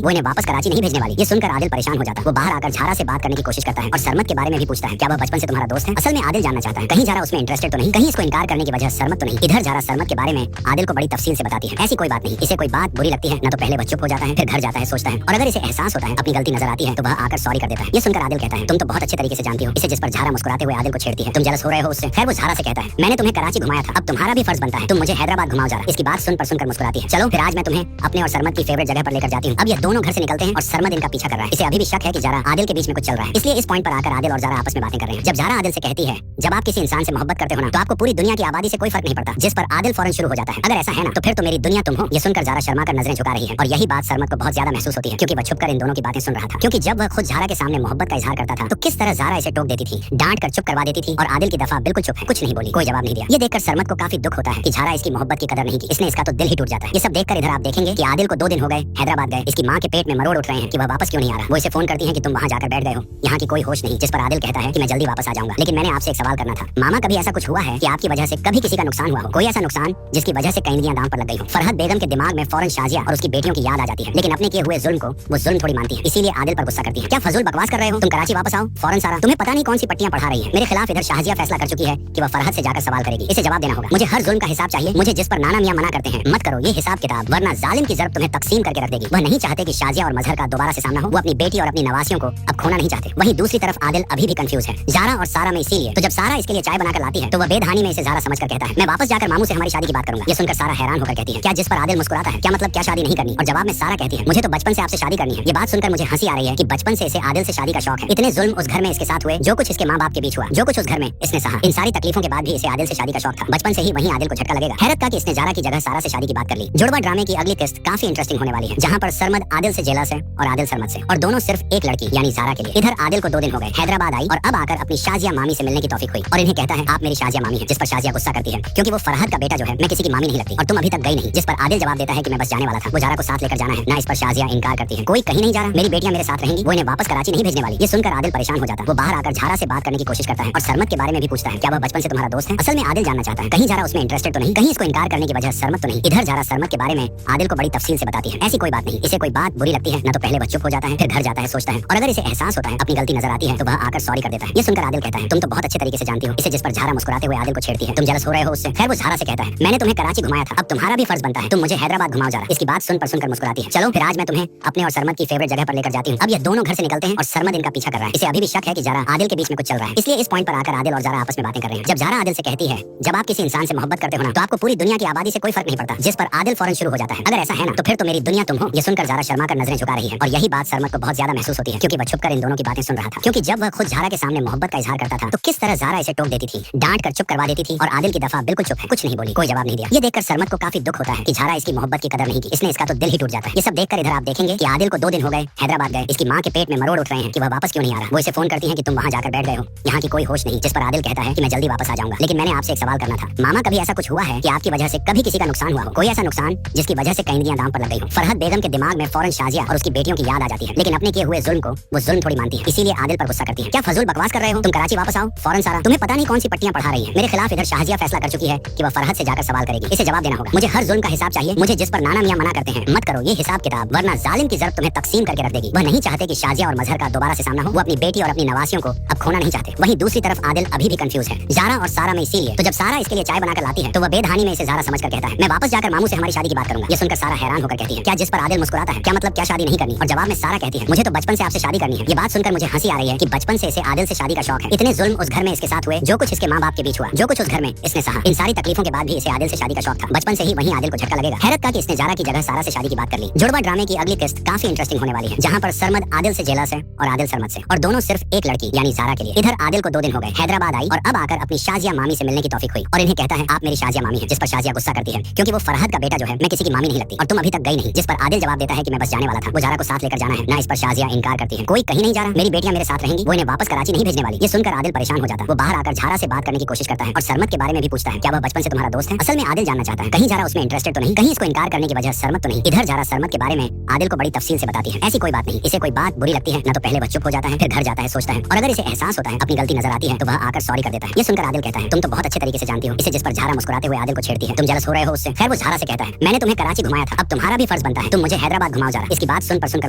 वो इन्हें वापस कराची नहीं भेजने वाली। ये सुनकर आदिल परेशान हो जाता है। वो बाहर आकर ज़ारा से बात करने की कोशिश करता है और सरमद के बारे में भी पूछता है, क्या वह बचपन से तुम्हारा दोस्त है? असल में आदिल जानना चाहता है कहीं ज़ारा उसमें इंटरेस्टेड तो नहीं, कहीं इसको इनकार करने की वजह सरमद तो नहीं। इधर ज़ारा सरमद के बारे में आदिल को बड़ी तफसील से बताती है। ऐसी कोई बात नहीं, इसे कोई बात बुरी लगती है ना तो पहले वह चुप हो जाता है, फिर घर जाता है, सोचता है, और अगर इसे एहसास होता है अपनी गलती नजर आती है तो वह आकर सॉरी कर देता है। ये सुनकर आदिल कहता है, तुम तो बहुत अच्छे तरीके से जानती हो इसे। जिस पर ज़ारा मुस्कुराते हुए आदिल को छेड़ती है, तुम जलस हो रहे हो उससे। खैर वो ज़ारा से कहता है, मैंने तुम्हें कराची घुमाया था, अब तुम्हारा भी फर्ज बनता है तुम मुझे हैदराबाद घुमाओ ज़ारा। इसकी बात सुनकर मुस्कुराती है। चलो फिर आज मैं तुम्हें अपने और सरमद की फेवरेट जगह पर लेकर जाती हूँ। अब ये दोनों घर से निकलते हैं और सरमद इनका पीछा कर रहा है। इसे अभी भी शक है कि ज़ारा आदिल के बीच में कुछ चल रहा है, इसलिए इस पॉइंट पर आकर आदिल और ज़ारा आपस में बातें कर रहे हैं। जब ज़ारा आदिल से कहती है, जब आप किसी इंसान से मोहब्बत करते हो ना तो आपको पूरी दुनिया की आबादी से कोई फर्क नहीं पड़ता। जिस पर आदिल फौरन शुरू हो जाता है, अगर ऐसा है ना तो फिर तो मेरी दुनिया तुम हो। ये सुनकर ज़ारा शर्मा कर नजरें झुका रही है, और यही बात सरमद को बहुत ज्यादा महसूस होती है, क्योंकि वह छुपकर इन दोनों की बातें सुन रहा था। क्योंकि जब वह खुद ज़ारा के सामने मोहब्बत का इजहार करता था तो किस तरह ज़ारा इसे टोक देती थी, डांट कर चुप करवा देती थी, और आदिल की दफा बिल्कुल चुप है, कुछ नहीं बोली, कोई जवाब नहीं दिया। ये देखकर सरमद को काफी दुख होता है होता है कि झारा इसकी मोहब्बत की कदर नहीं की, इसने इसका तो दिल ही टूट जाता है। ये सब देखकर इधर आप देखेंगे कि आदिल को 2 दिन हो गए हैदराबाद गए, इसकी माँ के पेट में मरोड़ उठ रहे हैं कि वह वापस क्यों नहीं आ रहा। वो इसे फोन करती है कि तुम वहाँ जाकर बैठ गए हो, यहाँ की कोई होश नहीं, जिस पर आदिल कहता है कि मैं जल्दी वापस आ जाऊंगा। लेकिन मैंने आपसे एक सवाल करना था, मामा कभी ऐसा कुछ हुआ है कि आपकी वजह से कभी किसी का नुकसान हुआ हो, कोई ऐसा नुकसान जिसकी वजह से कईंदियां दांव पर लग गई हो। फरहत बेगम के दिमाग में फौरन शाजिया और उसकी बेटियों की याद आ जाती है, लेकिन अपने किए हुए जुल्म को वो जुल्म थोड़ी मानती है, इसीलिए आदिल पर गुस्सा करती है। क्या फजूल बकवास कर रहे हो, तुम कराची वापस आओ फौरन सारा, तुम्हें पता नहीं कौन सी पट्टियां पढ़ा रही है। मेरे खिलाफ इधर शाजिया फैसला कर चुकी है कि वह फरहत से जाकर सवाल करेगी, इसे जवाब देना होगा। मुझे हर जुल्म का हिसाब चाहिए, मुझे जिस पर नाना मियां मना करते हैं मत करो ये हिसाब किताब, वरना जालिम की जरब तुम्हें तकसीम करके रख देगी। वह नहीं चाहते कि शाजिया और मजहर का दोबारा से सामना हो, वो अपनी बेटी और अपनी नवासियों को अब खोना नहीं चाहते। वहीं दूसरी तरफ आदिल अभी भी कंफ्यूज है जारा और सारा में, इसीलिए तो जब सारा इसके लिए चाय बनाकर लाती है तो वह बेदहानी में इसे जारा समझकर कहता है मैं वापस जाकर मामू से हमारी शादी की बात करूंगा। ये सुनकर सारा हैरान होकर कहती है क्या, जिस पर आदिल मुस्कुराता है क्या मतलब क्या शादी नहीं करनी, और जवाब में सारा कहती है मुझे तो बचपन से आपसे शादी करनी है। ये बात सुनकर मुझे हंसी आ रही है कि बचपन से इसे आदिल से शादी का शौक है। इतने जुल्म उस घर में इसके साथ हुए, जो कुछ इसके माँ बाप के बीच हुआ, जो कुछ उस घर में इसने सहा, इन सारी तकलीफों के बाद भी इसे आदिल से शादी का शौक था। बचपन से ही वहीं आदिल को झटका लगेगा। हैरत का कि इसने जारा की जगह सारा से शादी की बात कर ली। जुड़वा ड्रामे की अगली किस्त काफी इंटरेस्टिंग होने वाली है, जहाँ पर सरमद आदिल से जेलस है और आदिल सरमद से, और दोनों सिर्फ एक लड़की यानी जारा के लिए। इधर आदिल को 2 दिन हो गए हैदराबाद आई और अब आकर अपनी शाजिया मामी से मिलने की तौफीक हुई, और इन्हें कहता है आप मेरी शाजिया मामी है, जिस पर शाजिया गुस्सा करती है क्योंकि वो फरहत का बेटा जो है मैं किसी की मामी नहीं लगती और तुम अभी तक गई नहीं। जिस पर आदिल जवाब देता है कि मैं बस जाने वाला था, वो जारा को साथ लेकर जाना है ना। इस पर शाजिया इनकार करती है, कोई कहीं नहीं जा रहा, मेरी बेटियां मेरे साथ रहेंगी, वो इन्हें वापस कराची नहीं भेजने वाली। ये सुनकर आदिल परेशान हो जाता है, वो बाहर आकर झारा से बात करने की कोशिश करता है और सरमद के बारे में भी पूछता है क्या वह बचपन से तुम्हारा दोस्त है। असल में आदिल जानना चाहता है कहीं झारा उसमें इंटरेस्टेड तो नहीं, कहीं इसको इनकार करने की वजह सरमद तो नहीं। इधर झारा सरमद के बारे में आदिल को बड़ी तफसील से बताती है, ऐसी कोई बात नहीं, इसे कोई बात बुरी लगती है ना तो पहले वह चुप हो जाता है, फिर घर जाता है सोचता है, और अगर इसे एहसास होता है अपनी गलती नजर आती है तो वह आकर सॉरी कर देता है। ये सुनकर आदिल कहता है तुम तो बहुत अच्छे तरीके से जानती हो इसे, जिस पर झारा मुस्कुराते हुए आदिल को छेड़ती है तुम जलस हो रहे हो उससे। खैर वो झारा से कहता है मैंने तुम्हें कराची घुमाया था, अब तुम्हारा भी फर्ज बनता है तुम मुझे हैदराबाद घुमाओ जरा। इसकी बात सुनकर मुस्कुराती है, चलो फिर आज मैं तुम्हें अपने और सरमद की फेवरेट जगह पर लेकर जाती हूँ। अब ये दोनों घर से निकलते हैं और सरमद इनका पीछा कर रहा है। इसे अभी भी शक है कि जारा आदिल के बीच में कुछ चल रहा है, इसलिए इस पॉइंट पर आकर आदिल और जारा आपस में बातें कर रहे हैं। जब जारा आदिल से कहती है जब आप किसी इंसान से मोहब्बत करते हो ना तो आपको पूरी दुनिया की आबादी से कोई फर्क नहीं पड़ता, जिस पर आदिल फौरन शुरू हो जाता है अगर ऐसा है ना तो फिर तो मेरी दुनिया तुम हो। ये सुनकर जारा शर्मा कर नजरें झुका रही है, और यही बात सरमद को बहुत ज्यादा महसूस होती है क्योंकि वह छुपकर इन दोनों की बातें सुन रहा था। क्योंकि जब वह खुद जारा के सामने मोहब्बत का इजहार करता था तो किस तरह जारा इसे टोक देती थी, डांट कर चुप करवा देती थी, और आदिल की दफा बिल्कुल चुप है, कुछ नहीं बोली, कोई जवाब नहीं दिया। ये देखकर सरमद को काफी दुख होता है कि जारा इसकी मोहब्बत की कदर नहीं की, इसने इसका तो दिल ही टूट जाता है। ये सब देखकर इधर आप देखेंगे कि आदिल को 2 दिन हो गए हैदराबाद गए, इसकी माँ के पेट में मरोड़ उठ रहे हैं कि वह वापस क्यों नहीं आ रहा। वो इसे फोन करती है कि तुम वहाँ जाकर बैठ गए हो, यहाँ की कोई होश नहीं, जिस पर आदिल कहता है कि मैं जल्दी वापस आ जाऊंगा। लेकिन मैंने आपसे एक सवाल करना था, मामा कभी ऐसा कुछ हुआ है कि आपकी वजह से कभी किसी का नुकसान हुआ हो, कोई ऐसा नुकसान जिसकी वजह से कईंदियां दांव पर लग गई हो। फरहत बेगम के दिमाग में फौरन शाजिया और उसकी बेटियों की याद आ जाती है, लेकिन अपने किए हुए जुल्म को वो जुल्म थोड़ी मानती है, इसीलिए आदिल पर गुस्सा करती है। क्या फजूल बकवास कर रहे हो, तुम कराची वापस आओ फौरन सारा, तुम्हें पता नहीं कौन सी पट्टियां पढ़ा रही है। मेरे खिलाफ इधर शाजिया फैसला कर चुकी है कि वह फरहत से जाकर सवाल करेगी, इसे जवाब देना होगा। मुझे हर जुल्म का हिसाब चाहिए, मुझे जिस पर नाना मियां मना करते हैं मत करो ये हिसाब किताब, वरना जालिम की जरब तुम्हें तकसीम करके रख देगी। वह नहीं चाहते कि शाजिया और मजहर का दोबारा से सामना हो, वो अपनी बेटी और अपनी नवासियों को अब खोना नहीं चाहते। वहीं दूसरी तरफ आदिल अभी भी कंफ्यूज है जारा और सारा में, इसीलिए तो जब सारा इसके लिए चाय बनाकर लाती है तो वह बेदहानी में इसे जारा समझकर कहता है मैं वापस जाकर मामू से हमारी शादी की बात करूंगा। ये सुनकर सारा हैरान होकर कहती है क्या, जिस पर आदिल मुस्कुराता है क्या मतलब क्या शादी नहीं करनी, और जवाब में सारा कहती है मुझे तो बचपन से आपसे शादी करनी है। ये बात सुनकर मुझे हंसी आ रही है कि बचपन से इसे आदिल से शादी का शौक है। इतने जुल्म उस घर में इसके साथ हुए, जो कुछ इसके माँ बाप के बीच हुआ, जो कुछ उस घर में इसने सहा, इन सारी तकलीफों के बाद भी इसे आदिल से शादी का शौक था। बचपन से ही वहीं आदिल को झटका लगेगा। हैरत का कि इसने जारा की जगह सारा से शादी की बात कर ली। जुड़वा ड्रामे की अगली किस्त काफी इंटरेस्टिंग होने वाली है, जहाँ पर सरमद आदिल से जेलस है और आदिल सरमद से, और दोनों सिर्फ एक लड़की यानी जारा के लिए। इधर आदिल को 2 दिन हो गए हैदराबाद आई और अब आकर अपनी शाजिया मामी से मिलने की तौफीक हुई, और इन्हें कहता है आप मेरी शाजिया मामी है, जिस पर शाजिया गुस्सा करती है क्योंकि वो फरहत का बेटा जो है मैं किसी की मामी नहीं लगती और तुम अभी तक गई नहीं। जिस पर आदिल जवाब देता है कि मैं बस जाने वाला था, वो जारा को साथ लेकर जाना है ना। इस पर शाजिया इनकार करती है, कोई कहीं नहीं जा रहा, मेरी बेटियां मेरे साथ रहेंगी, वो इन्हें वापस कराची नहीं भेजने वाली। ये सुनकर आदिल परेशान हो जाता है, वो बाहर आकर झारा से बात करने की कोशिश करता है और सरमद के बारे में भी पूछता है क्या वह बचपन से तुम्हारा दोस्त है। असल में आदिल जानना चाहता है कहीं जारा उसमें इंटरेस्टेड तो नहीं, कहीं इसको इनकार करने की वजह सरमद तो नहीं। इधर जारा सरमद के बारे में आदिल को बड़ी तफसील से बताती है, ऐसी कोई बात नहीं, इसे कोई बात बुरी लगती है ना तो पहले वह चुप हो जाता है, फिर घर जाता है सोचता है, और अगर इसे एहसास होता है अपनी गलती नजर आती है तो वह आकर सॉरी कर देता है। ये सुनकर आदिल कहता है तुम तो बहुत अच्छे तरीके से जानती हो इसे, जिस पर झारा मुस्कुराते हुए आदिल को छेड़ती है तुम जलस हो रहे हो उससे। खैर वो झारा से कहता है मैंने तुम्हें कराची घुमाया था, अब तुम्हारा भी फर्ज बनता है तुम मुझे हैदराबाद घुमाओ जरा। इसकी बात सुनकर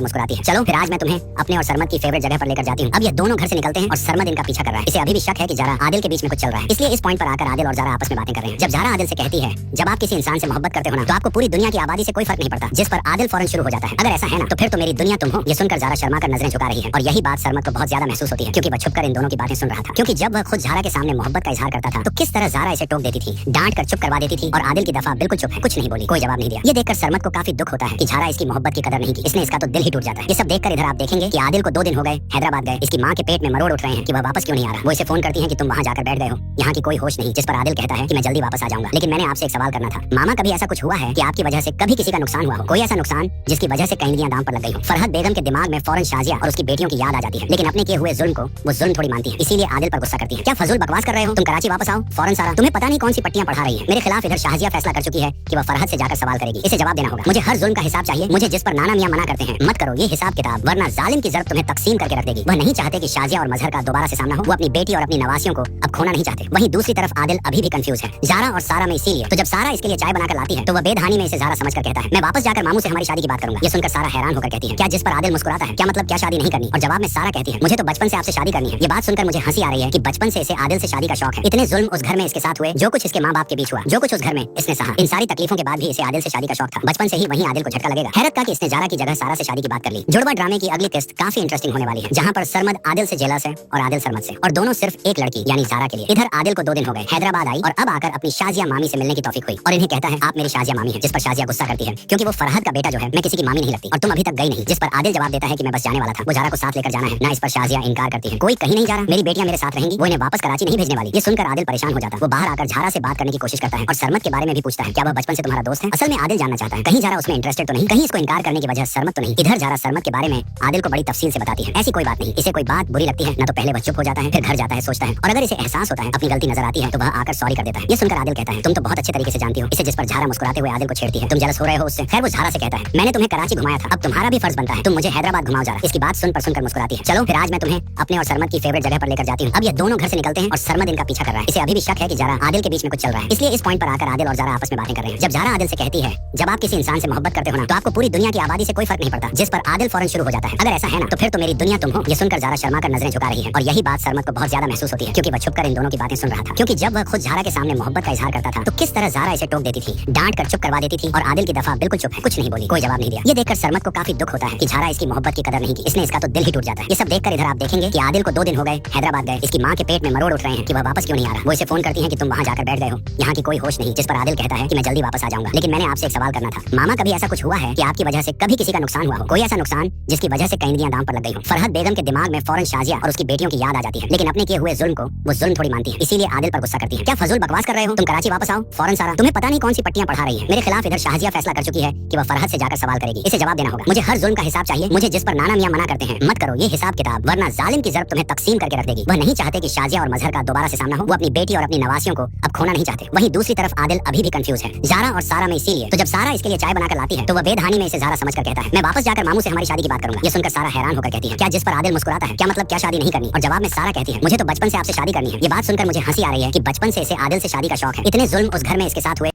मुस्कुराती है, चलो फिर आज मैं तुम्हें अपने और सरमद की फेवरेट जगह पर लेकर जाती हूँ। अब ये दोनों घर से निकलते हैं और सरमद इनका पीछा कर रहा है। इसे अभी भी शक है कि जारा आदिल के बीच में कुछ चल रहा है, इसलिए इस पॉइंट पर आकर आदिल और जारा आपस में बातें कर रहे हैं। जब जारा आदिल से कहती है जब आप किसी इंसान से मोहब्बत करते हो ना तो आपको पूरी दुनिया की आबादी से कोई फर्क नहीं पड़ता, जिस पर आदिल फौरन शुरू हो जाता है अगर ऐसा है ना तो फिर तो मेरी दुनिया तुम हो। ये सुनकर जारा शर्मा कर नजरें झुका रही है, और यही बात सरमद को बहुत ज्यादा महसूस होती है क्योंकि वह छुपकर इन दोनों की बातें सुन रहा था। क्योंकि जब वह खुद जारा के सामने मोहब्बत का इजहार करता था तो किस तरह जारा इसे टोक देती थी, डांट कर चुप करवा देती थी, और आदिल की दफा बिल्कुल चुप है, कुछ नहीं बोली, कोई जवाब नहीं दिया। ये देखकर सरमद को काफी दुख होता है कि जारा इसकी मोहब्बत की कदर नहीं की, इसने इसका तो दिल ही टूट जाता है। ये सब देखकर इधर आप देखेंगे कि आदिल को 2 दिन हो गए हैदराबाद गए, इसकी माँ के पेट में मरोड़ उठ रहे हैं कि वह वापस क्यों नहीं आ रहा। वो इसे फोन करती है कि तुम वहाँ जाकर बैठ गए हो, यहाँ की कोई होश नहीं, जिस पर आदिल कहता है कि मैं जल्दी वापस आ जाऊंगा। लेकिन मैंने आपसे एक सवाल करना था, मामा कभी ऐसा कुछ हुआ है कि आपकी वजह से कभी किसी का नुकसान हुआ हो, कोई ऐसा नुकसान जिसकी वजह से कईंदियां दांव पर लग गई हो। फरहत बेगम के दिमाग में फौरन शाजिया और उसकी बेटियों की याद आ जाती है, लेकिन अपने किए हुए जुल्म को वो जुल्म थोड़ी मानती है, इसीलिए आदिल पर गुस्सा करती है। क्या फजूल बकवास कर रहे हो, तुम कराची वापस आओ फौरन सारा, तुम्हें पता नहीं कौन सी पट्टियां पढ़ा रही है। मेरे खिलाफ इधर शाजिया फैसला कर चुकी है कि वह फरहद से जाकर सवाल करेगी। इसे जवाब देना होगा। मुझे हर जुल्म का हिसाब चाहिए। मुझे जिस पर नाना मियां मना करते हैं मत करो ये हिसाब किताब, वरना जालिम की जरूरत तुम्हें तकसीम करके रख देगी। वह नहीं चाहते कि शाजिया और मजहर का दोबारा से सामना हो। वो अपनी बेटी और अपनी नवासियों को अब खोना नहीं चाहते। वहीं दूसरी तरफ आदिल अभी भी कंफ्यूज है जारा और सारा में। इसीलिए तो जब सारा इसके लिए चाय बनाकर लाती है तो वह बेधानी में इसे जारा समझकर कहता है मैं वापस जाकर मामू से हमारी शादी की बात करूंगा। ये सुनकर सारा हैरान होकर कहती है क्या? जिस पर आदिल मुस्कुराता है क्या मतलब क्या शादी नहीं करनी? और जवाब में सारा कहती है मुझे तो बचपन से आपसे शादी करनी है। ये बात सुनकर मुझे हंसी आ रही है कि बचपन से इसे आदिल से शादी का शौक है। इतने जुल्म उस घर में इसके साथ हुए, जो कुछ इसके माँ बाप के बीच हुआ, जो कुछ उस घर में इसने सहा, इन सारी तकलीफों के बाद भी इसे आदिल से शादी का शौक था। बचपन से ही वहीं आदिल को झटका लगेगा। हैरत का कि इसने जारा की जगह सारा से शादी की बात कर ली। जुड़वा ड्रामे की अगली किस्त काफी इंटरेस्टिंग होने वाली है, जहाँ पर सरमद आदिल से जेलस है और आदिल सरमद से, और दोनों सिर्फ एक लड़की यानी जारा के लिए। इधर आदिल को 2 दिन हो गए, हैदराबाद आई और अब आकर अपनी शाजिया मामी से मिलने की तौफीक हुई और इन्हें कहता है आप मेरी शाजिया मामी है। जिस पर शाजिया गुस्सा करती है क्योंकि वो फरहद का बेटा जो है मैं किसी की मामी नहीं लगती और तुम अभी तक गई नहीं। जिस पर आदिल जवाब देता है कि मैं बस जाने वाला था, वो जारा को साथ लेकर जाना है ना। इस पर शाजिया इनकार करती है कोई कहीं नहीं जा रहा, मेरी बेटियां मेरे साथ रहेंगी, वो इन्हें वापस कराची नहीं भेजने वाली। ये सुनकर आदिल परेशान हो जाता है। वो बाहर आकर जारा से बात करने की कोशिश करता है और सरमद के बारे में भी पूछता है क्या वह बचपन से तुम्हारा दोस्त है? असल में आदिल जानना चाहता है कहीं जारा उसमें इंटरेस्टेड तो नहीं, कहीं इसको इनकार करने की वजह सरमद तो नहीं। इधर जारा सरमद के बारे में आदिल को बड़ी तफसील से बताती है। ऐसी कोई बात नहीं, इसे कोई बात बुरी लगती है ना तो पहले वह चुप हो जाता है, फिर घर जाता है, सोचता है, और अगर इसे एहसास होता है अपनी गलती नजर आती है तो वह आकर सॉरी कर देता है। ये सुनकर आदिल कहता है तुम तो बहुत अच्छे तरीके से जानती हो इसे। जिस पर जारा मुस्कुराते हुए आदिल को छेड़ती है तुम जेलस हो रहे हो उससे। खैर वो जारा से कहता है मैंने तुम्हें कराची घुमाया था, अब तुम्हारा भी फर्ज बनता है तुम मुझे हैदराबाद घुमाओ जारा। इसकी बात सुनकर मुस्कुराती है। चलो फिर आज मैं तुम्हें अपने और सरमद की फेवरेट जगह पर लेकर जाती हूँ। अब ये दोनों घर से निकलते हैं और सरमद इनका पीछा कर रहा है। इसे अभी भी शक है कि जारा आदिल के बीच में कुछ चल रहा है, इसलिए इस पॉइंट पर आकर आदिल और जारा आपस में बातें कर रहे हैं। जब जारा आदिल से कहती है जब आप किसी इंसान से मोहब्बत करते हो ना तो आपको पूरी दुनिया की आबादी से कोई फर्क नहीं पड़ता। जिस पर आदिल फौरन शुरू हो जाता है अगर ऐसा है ना तो फिर तो मेरी दुनिया तुम हो। ये सुनकर जारा शर्मा कर नजरें झुका रही है और यही बात सरमद को बहुत ज्यादा महसूस होती है क्योंकि वह छुपकर इन दोनों की बातें सुन रहा था। क्योंकि जब वह खुद जारा के सामने मोहब्बत का इजहार करता था तो किस तरह जारा इसे टोक देती थी, डांट कर चुप करवा देती थी और आदिल की दफा बिल्कुल चुप है, कुछ नहीं बोली, कोई जवाब नहीं दिया। ये देखकर सरमद को काफी दुख होता है कि जारा इसकी मोहब्बत की कदर नहीं की, इसने इसका तो दिल ही टूट जाता है। ये सब देखकर इधर आप देखेंगे कि आदिल को 2 दिन हो गए हैदराबाद गए, इसकी माँ के पेट में मरोड़ उठ रहे हैं कि वह वापस क्यों नहीं आ रहा। वो इसे फोन करती है कि तुम वहाँ जाकर बैठ गए हो, यहाँ की कोई होश नहीं। जिस पर आदिल कहता है कि मैं जल्दी वापस आ जाऊंगा, लेकिन मैंने आपसे एक सवाल करना था। मामा कभी ऐसा कुछ हुआ है कि आपकी वजह से कभी किसी का नुकसान हुआ हो? कोई ऐसा नुकसान जिसकी वजह से कईदियां दांव पर लग गई हो? फरहद बेगम के दिमाग में फौरन शाजिया और उसकी बेटियों की याद आ जाती है, लेकिन अपने किए हुए जुल्म को वो जुल्म थोड़ी मानती है, इसीलिए आदिल पर गुस्सा करती है। क्या फजूल बकवास कर रहे हो, तुम कराची वापस आओ फौरन। सारा तुम्हें पता नहीं कौन सी पट्टियां पढ़ा रही है। मेरे खिलाफ इधर शाजिया फैसला कर चुकी है कि वह फरहद से जाकर सवाल करेगी। इसे जवाब देना होगा। मुझे हर जुल्म का हिसाब चाहिए। मुझे जिस पर नाना मियां मना करते हैं मत करो ये हिसाब किताब, वरना जालिम की जरूरत तुम्हें तकसीम करके रख देगी। वह नहीं चाहते कि शाजिया और मजहर का दोबारा से सामना हो। वो अपनी बेटी और अपनी नवासियों को अब खोना नहीं चाहते। वहीं दूसरी तरफ आदिल अभी भी कंफ्यूज है जारा और सारा में। इसीलिए तो जब सारा इसके लिए चाय बनाकर लाती है तो वह बेधानी में इसे जारा समझकर कहता है मैं वापस जाकर मामू से हमारी शादी की बात करूंगा। ये सुनकर सारा हैरान होकर कहती है क्या? जिस पर आदिल मुस्कुराता है क्या मतलब क्या शादी नहीं करनी? और जवाब में सारा कहती है मुझे तो बचपन से आपसे शादी करनी है। ये बात सुनकर मुझे हंसी आ रही है कि बचपन से इसे आदिल से शादी का शौक है। इतने जुल्म उस घर में इसके साथ हुए,